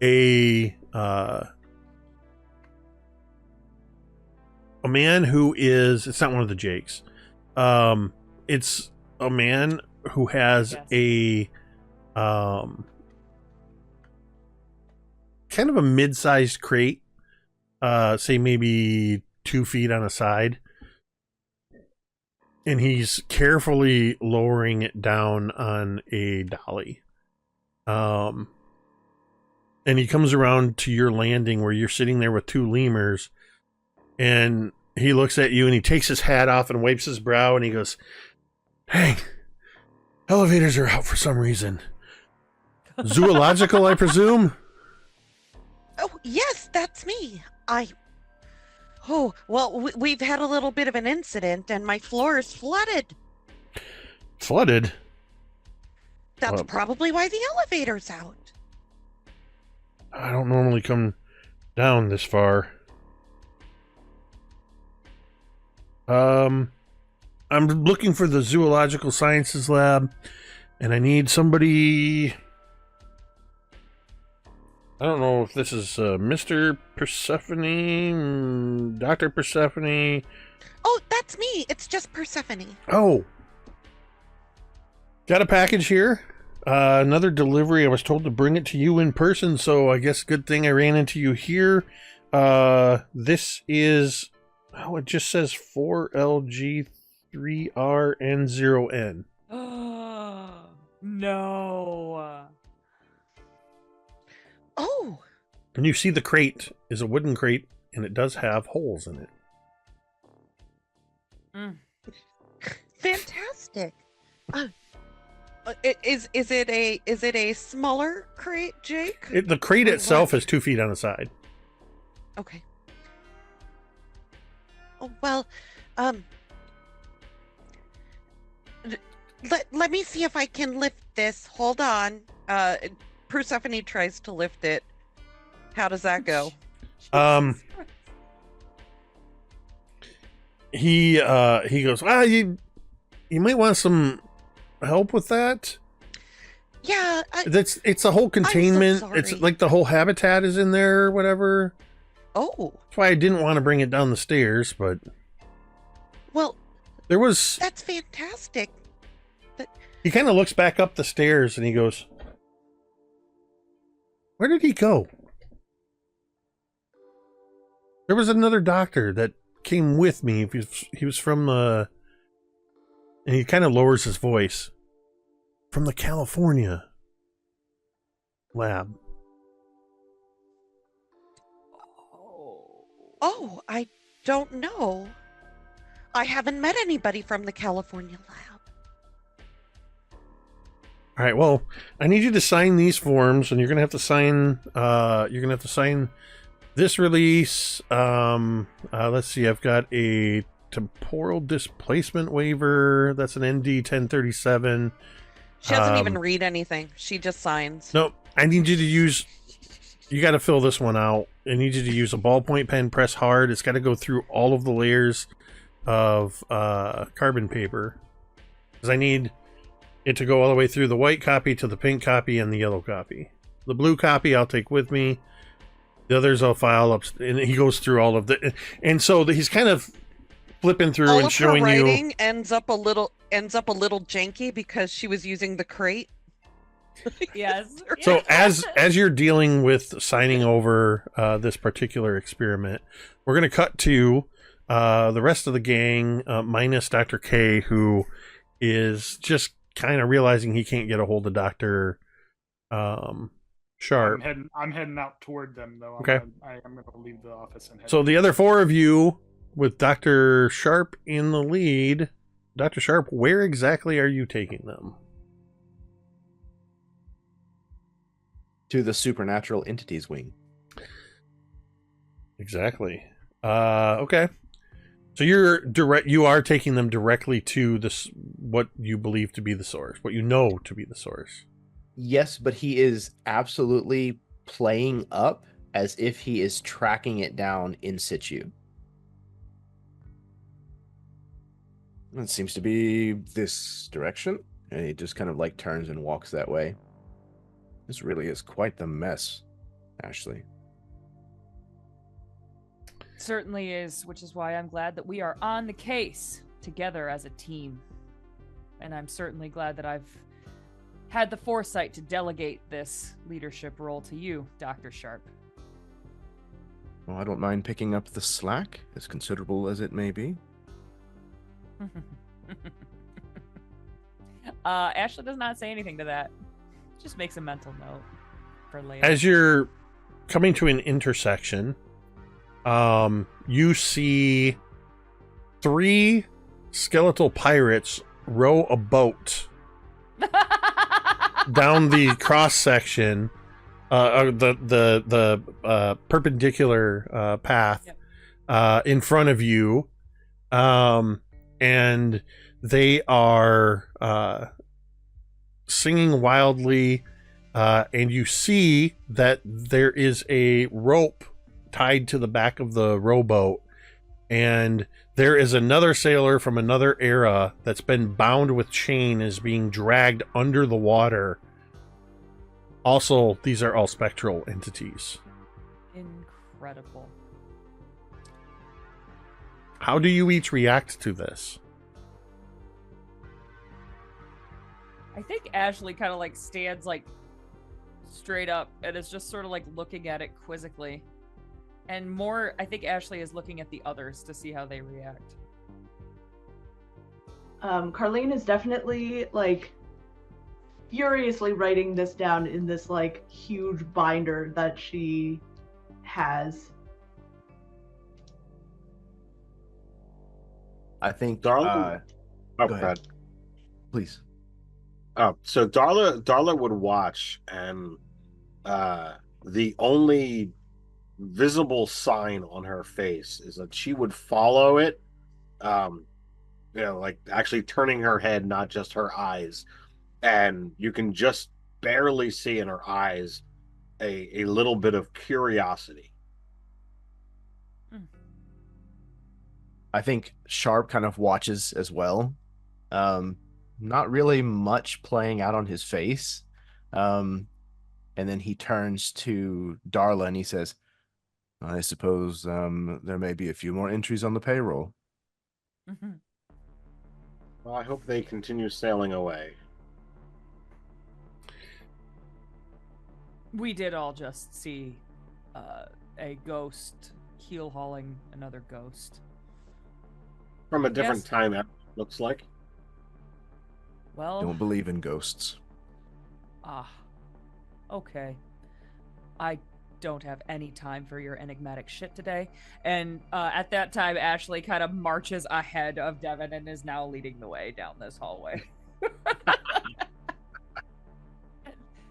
a man who is, it's not one of the Jakes. It's a man who has a kind of a mid-sized crate, say maybe 2 feet on a side, and he's carefully lowering it down on a dolly. And he comes around to your landing where you're sitting there with 2 lemurs, and he looks at you and he takes his hat off and wipes his brow and he goes, "Hey, elevators are out for some reason. Zoological, I presume?" Oh, yes, that's me. Oh, well, we've had a little bit of an incident and my floor is flooded. Flooded? That's probably why the elevator's out. I don't normally come down this far. I'm looking for the Zoological Sciences Lab, and I need somebody. I don't know if this is Mr. Persephone, Dr. Persephone. Oh, that's me. It's just Persephone. Oh. Got a package here. Another delivery. I was told to bring it to you in person, so I guess good thing I ran into you here. This is, it just says 4LG3RN0N. No. Oh. And you see the crate is a wooden crate, and it does have holes in it. Fantastic. Is it a smaller crate, Jake? The crate itself is 2 feet on the side. Okay. Oh, well, let me see if I can lift this. Hold on. Persephone tries to lift it. How does that go? He goes, you might want some help with that. Yeah, it's a whole containment. I'm so sorry. It's like the whole habitat is in there or whatever. Oh. That's why I didn't want to bring it down the stairs, but well, there was. That's fantastic. He kind of looks back up the stairs and he goes, "Where did he go?" There was another doctor that came with me. He was from and he kind of lowers his voice, from the California lab. Oh, I don't know. I haven't met anybody from the California lab. All right. Well, I need you to sign these forms, and you're gonna have to sign. This release. Let's see. I've got a temporal displacement waiver. That's an ND 1037. She doesn't even read anything. She just signs. Nope. I need you to use. You got to fill this one out. I need you to use a ballpoint pen. Press hard. It's got to go through all of the layers of carbon paper, because I need it to go all the way through the white copy to the pink copy and the yellow copy. The blue copy I'll take with me. The others I'll file up, and he goes through all of the. And so he's kind of flipping through all and of showing her you. writing ends up a little janky because she was using the crate. Yes. So as you're dealing with signing over this particular experiment, we're going to cut to the rest of the gang, minus Dr. K, who is just kind of realizing he can't get a hold of Dr. Sharp. I'm heading out toward them, though. Okay. I'm going to leave the office and head. So the other 4 of you, with Dr. Sharp in the lead, Dr. Sharp, where exactly are you taking them? To the supernatural entities wing. Exactly. Okay. So you are taking them directly to this, what you believe to be the source, what you know to be the source. Yes, but he is absolutely playing up as if he is tracking it down in situ. It seems to be this direction. And he just kind of like turns and walks that way. This really is quite the mess. Ashley. Certainly is, which is why I'm glad that we are on the case together as a team. And I'm certainly glad that I've had the foresight to delegate this leadership role to you, Dr. Sharp. Well, I don't mind picking up the slack, as considerable as it may be. Ashley does not say anything to that. Just makes a mental note for later. As you're coming to an intersection, you see 3 skeletal pirates row a boat down the cross section, the perpendicular path in front of you, and they are singing wildly, and you see that there is a rope tied to the back of the rowboat, and there is another sailor from another era that's been bound with chain, is being dragged under the water. Also, these are all spectral entities. Incredible. How do you each react to this? I think Ashley kind of like stands like straight up and is just sort of like looking at it quizzically. And more, I think Ashley is looking at the others to see how they react. Carlene is definitely like furiously writing this down in this like huge binder that she has. I think Darla? go ahead. Please. So Darla would watch, and the only visible sign on her face is that she would follow it, like actually turning her head, not just her eyes, and you can just barely see in her eyes a little bit of curiosity. I think Sharp kind of watches as well. Not really much playing out on his face. And then he turns to Darla and he says, I suppose there may be a few more entries on the payroll. Mm-hmm. Well, I hope they continue sailing away. We did all just see a ghost heel hauling another ghost. From a different Yes. time, it looks like. Well, Don't believe in ghosts. Okay. I don't have any time for your enigmatic shit today. And at that time, Ashley kind of marches ahead of Devin and is now leading the way down this hallway.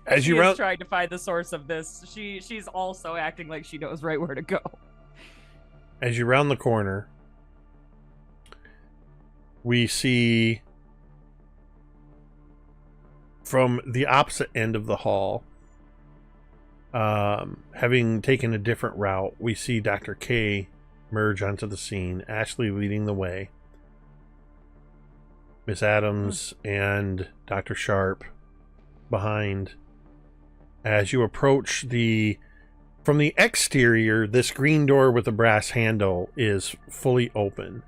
As she you is round, trying to find the source of this. She's also acting like she knows right where to go. as you round the corner, we see from the opposite end of the hall, having taken a different route, we see Dr. K merge onto the scene, Ashley leading the way, Miss Adams and Dr. Sharp behind. As you approach from the exterior, this green door with a brass handle is fully open.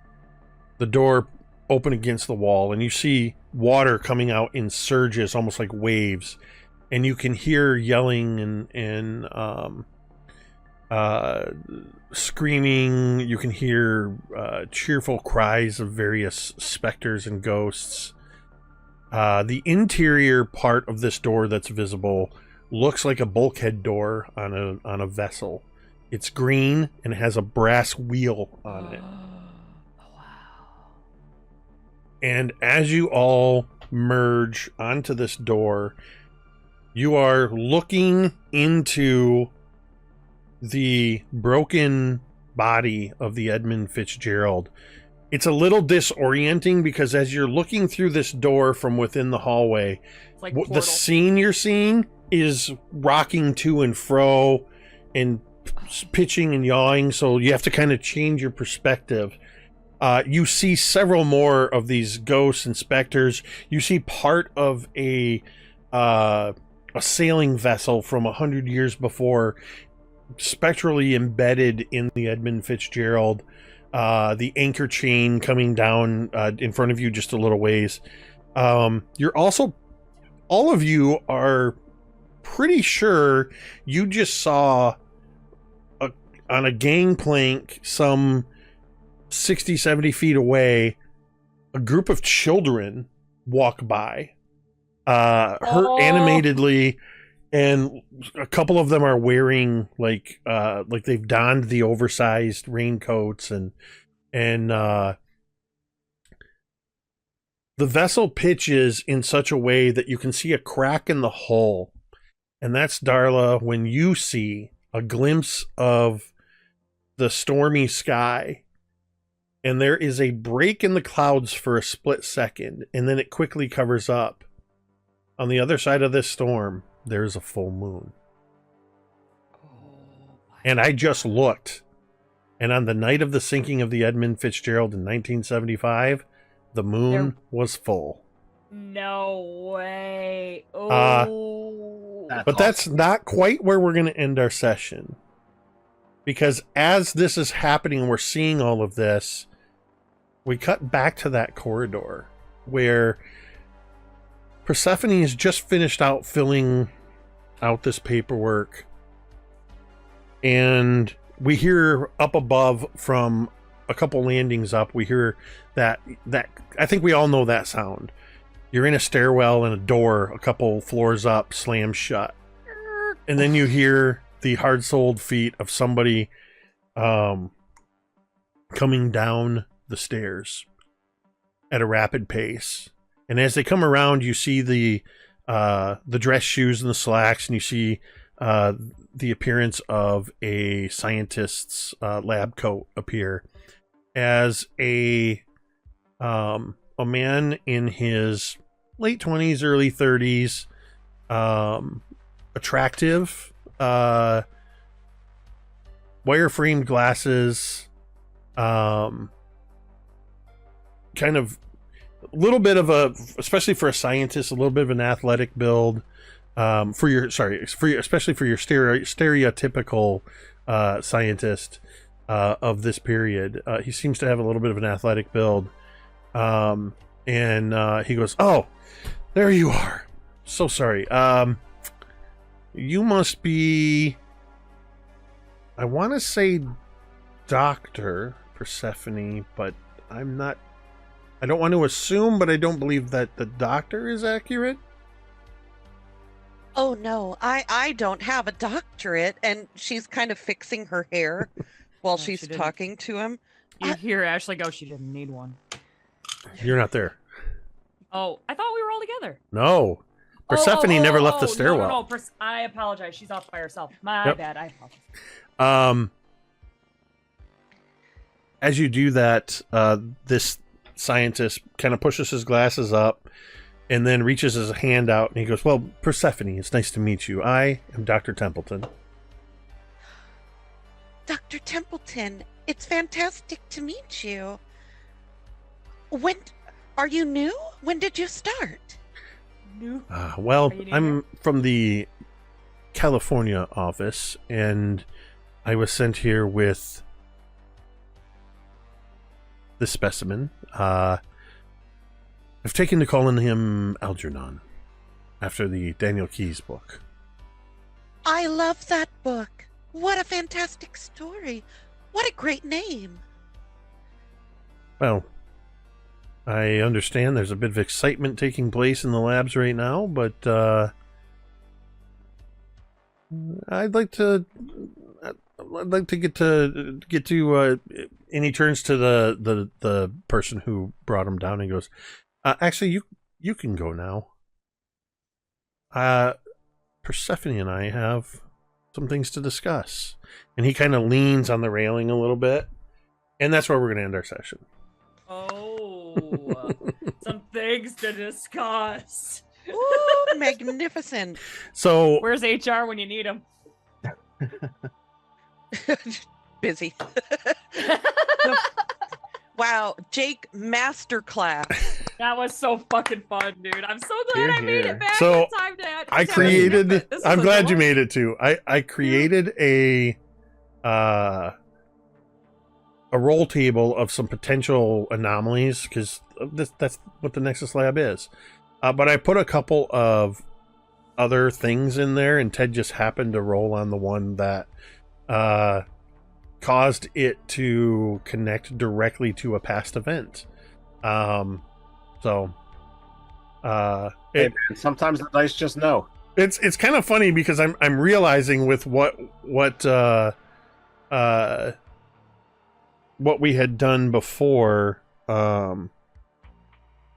The door open against the wall, and you see water coming out in surges, almost like waves, and you can hear yelling and screaming. You can hear cheerful cries of various specters and ghosts. The interior part of this door that's visible looks like a bulkhead door on a vessel. It's green and it has a brass wheel on it. And as you all merge onto this door, you are looking into the broken body of the Edmund Fitzgerald. It's a little disorienting because as you're looking through this door from within the hallway, It's like the Portal. scene you're seeing is rocking to and fro and pitching and yawing, so you have to kind of change your perspective. You see several more of these ghosts and specters. You see part of a sailing vessel from 100 years before, spectrally embedded in the Edmund Fitzgerald. The anchor chain coming down in front of you just a little ways. You're also, all of you are pretty sure you just saw on a gangplank some 60, 70 feet away, a group of children walk by, animatedly, and a couple of them are wearing like they've donned the oversized raincoats, and the vessel pitches in such a way that you can see a crack in the hull, and that's, Darla, when you see a glimpse of the stormy sky, and there is a break in the clouds for a split second, and then it quickly covers up. On the other side of this storm, there's a full moon. And I just looked, and on the night of the sinking of the Edmund Fitzgerald in 1975, the moon was full. No way. Oh. But that's not quite where we're going to end our session. Because as this is happening, we're seeing all of this, we cut back to that corridor where Persephone has just finished out filling out this paperwork. And we hear up above from a couple landings up, we hear that I think we all know that sound. You're in a stairwell and a door a couple floors up slams shut. And then you hear the hard-soled feet of somebody coming down the stairs at a rapid pace. And as they come around, you see the dress shoes and the slacks, and you see the appearance of a scientist's lab coat appear as a man in his late 20s, early 30s, attractive, wire-framed glasses, kind of a little bit of a, especially for a scientist, a little bit of an athletic build, especially for your stereotypical scientist of this period. He seems to have a little bit of an athletic build, and he goes, "Oh, there you are. So sorry. You must be, I want to say Dr. Persephone, but I don't want to assume, but I don't believe that the doctor is accurate." Oh no, I don't have a doctorate. And she's kind of fixing her hair while she's talking to him. You hear Ashley go, she didn't need one. You're not there. Oh, I thought we were all together. No. Persephone never left the stairwell. No. I apologize. She's off by herself. My bad. I apologize. As you do that, this scientist kind of pushes his glasses up and then reaches his hand out, and he goes, "Well, Persephone, it's nice to meet you. I am Dr. Templeton." Dr. Templeton, it's fantastic to meet you. When are you new? When did you start? New? Well, I'm from the California office, and I was sent here with this specimen. I've taken to calling him Algernon, after the Daniel Keyes book. I love that book. What a fantastic story. What a great name. Well, I understand there's a bit of excitement taking place in the labs right now, but I'd like to get to and he turns to the person who brought him down and goes, "Actually, you can go now. Persephone and I have some things to discuss." And he kind of leans on the railing a little bit, and that's where we're going to end our session. Oh, some things to discuss. Ooh, magnificent. So where's HR when you need him? Busy. Wow, Jake, masterclass. That was so fucking fun, dude. I'm so glad Here, I made here. it back So, in time to I to created. this was I'm a glad you delight. made it too. I created a roll table of some potential anomalies because that's what the Nexus Lab is. But I put a couple of other things in there, and Ted just happened to roll on the one that caused it to connect directly to a past event. Hey, man, sometimes the dice just know. It's kind of funny because I'm realizing with what we had done before,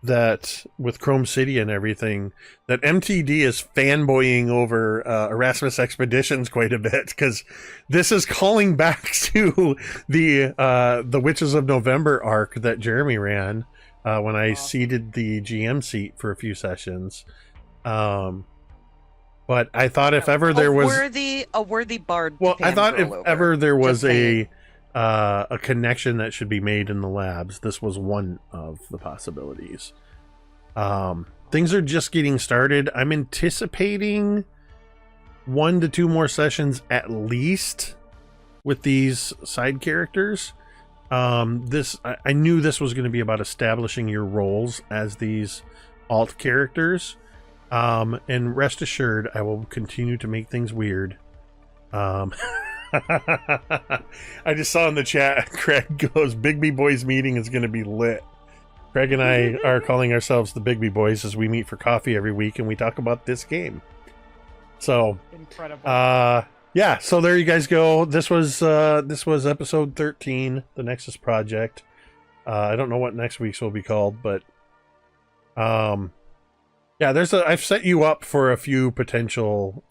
that with Chrome City and everything, that MTD is fanboying over Erasmus Expeditions quite a bit, because this is calling back to the Witches of November arc that Jeremy ran when I seated the GM seat for a few sessions. But I thought if ever there was a worthy bard. well, to I thought if fangirl over. ever there was Just saying. a connection that should be made in the labs, this was one of the possibilities. Things are just getting started. I'm anticipating 1 to 2 more sessions at least with these side characters. I knew this was going to be about establishing your roles as these alt characters. And rest assured, I will continue to make things weird. I just saw in the chat, Craig goes, Bigby Boys meeting is going to be lit. Craig and I are calling ourselves the Bigby Boys as we meet for coffee every week and we talk about this game. So, Incredible. yeah, so there you guys go. This was episode 13, the Nexus Project. I don't know what next week's will be called, but yeah, I've set you up for a few potential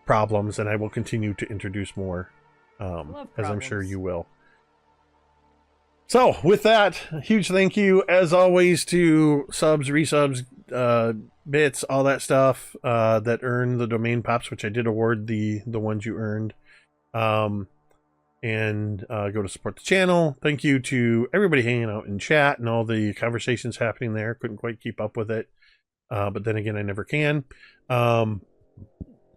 problems, and I will continue to introduce more, as I'm sure you will. So, with that, a huge thank you, as always, to subs, resubs, bits, all that stuff that earned the domain pops, which I did award the ones you earned. And go to support the channel. Thank you to everybody hanging out in chat and all the conversations happening there. Couldn't quite keep up with it. But then again, I never can.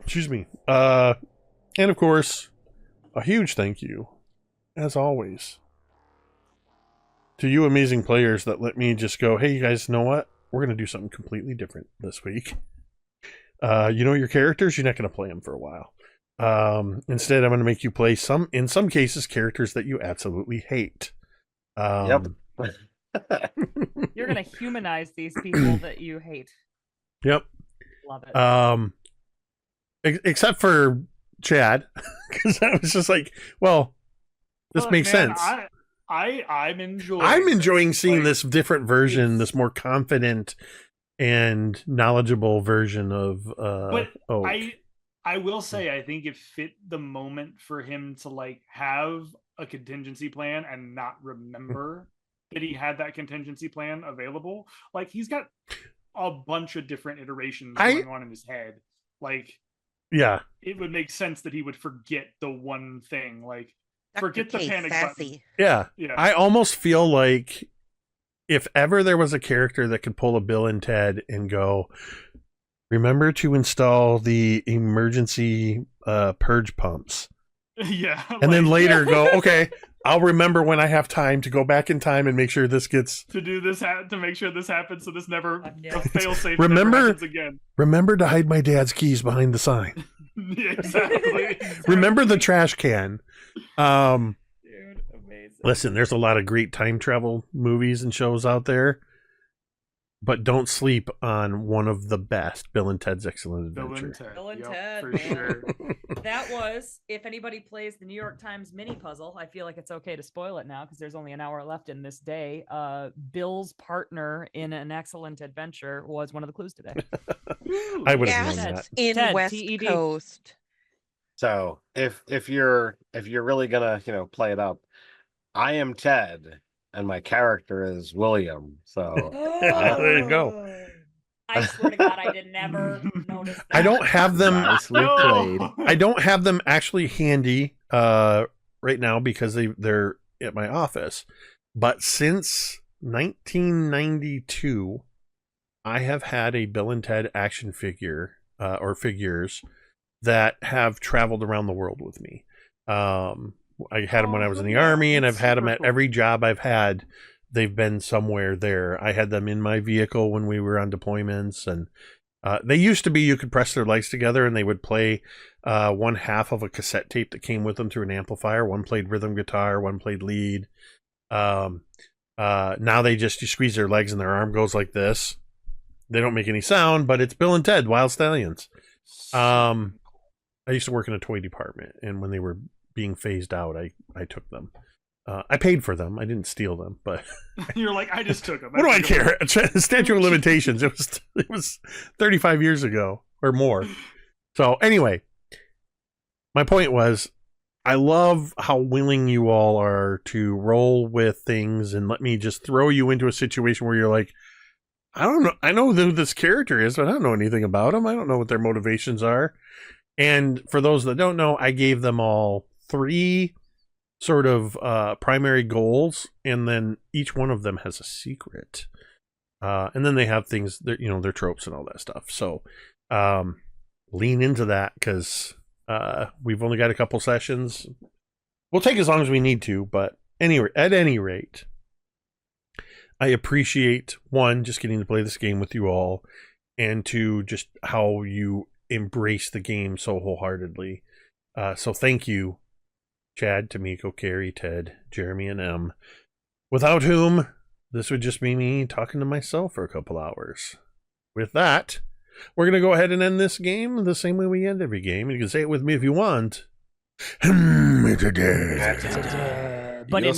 Excuse me. And of course, a huge thank you, as always, to you amazing players that let me just go, hey, you guys know what? We're going to do something completely different this week. You know your characters? You're not going to play them for a while. Instead, I'm going to make you play in some cases, characters that you absolutely hate. Yep. You're gonna humanize these people that you hate. Yep. Love it. Except for Chad, because I was just like, well, this Look, makes man, sense. I'm enjoying. I'm enjoying seeing Like, this different version, it's- this more confident and knowledgeable version of But Oak. I will say I think it fit the moment for him to like have a contingency plan and not remember that he had that contingency plan available. Like he's got a bunch of different iterations going on in his head. Like Yeah. it would make sense that he would forget the one thing. Like Dr. forget the K, panic sassy. Yeah. Yeah. I almost feel like if ever there was a character that could pull a Bill and Ted and go, remember to install the emergency purge pumps. Yeah. And then like, later go, okay, I'll remember when I have time to go back in time and make sure this gets... to do this to make sure this happens so this never Yeah. fail safe Remember- never happens again. Remember to hide my dad's keys behind the sign. Yeah, exactly. Remember the trash can. Dude, amazing. Listen, there's a lot of great time travel movies and shows out there, but don't sleep on one of the best, Bill and Ted's Excellent Bill Adventure. and Ted. Bill and Yep, Ted, for man. sure. That was, if anybody plays the New York Times mini puzzle, I feel like it's okay to spoil it now because there's only an hour left in this day. Bill's partner in An Excellent Adventure was one of the clues today. I would have Yes, known that. in Ted, West TED. Coast. So if you're really gonna play it up, I am Ted and my character is William. So There you go. I swear to God, I did never notice that. I don't have them. Nicely No! played. I don't have them actually handy right now because they're at my office. But since 1992, I have had a Bill and Ted action figure or figures that have traveled around the world with me. I had them when I was in the Army, and I've had them at every job I've had. They've been somewhere there. I had them in my vehicle when we were on deployments, and they used to be you could press their legs together and they would play one half of a cassette tape that came with them through an amplifier. One played rhythm guitar, one played lead. Now you squeeze their legs and their arm goes like this. They don't make any sound, but it's Bill and Ted, Wild Stallions. I used to work in a toy department, and when they were being phased out, I took them. I paid for them. I didn't steal them, but you're like, I just took them. What do I care? Statute of limitations. It was 35 years ago or more. So anyway, my point was, I love how willing you all are to roll with things and let me just throw you into a situation where you're like, I don't know. I know who this character is, but I don't know anything about them. I don't know what their motivations are. And for those that don't know, I gave them all 3 sort of primary goals, and then each one of them has a secret. And then they have things that, their tropes and all that stuff. So lean into that, because we've only got a couple sessions. We'll take as long as we need to, but at any rate, I appreciate, 1, just getting to play this game with you all, and 2, just how you embrace the game so wholeheartedly. So thank you, Chad, Tamiko, Carrie, Ted, Jeremy, and Em, without whom this would just be me talking to myself for a couple hours. With that, we're going to go ahead and end this game the same way we end every game. You can say it with me if you want. But in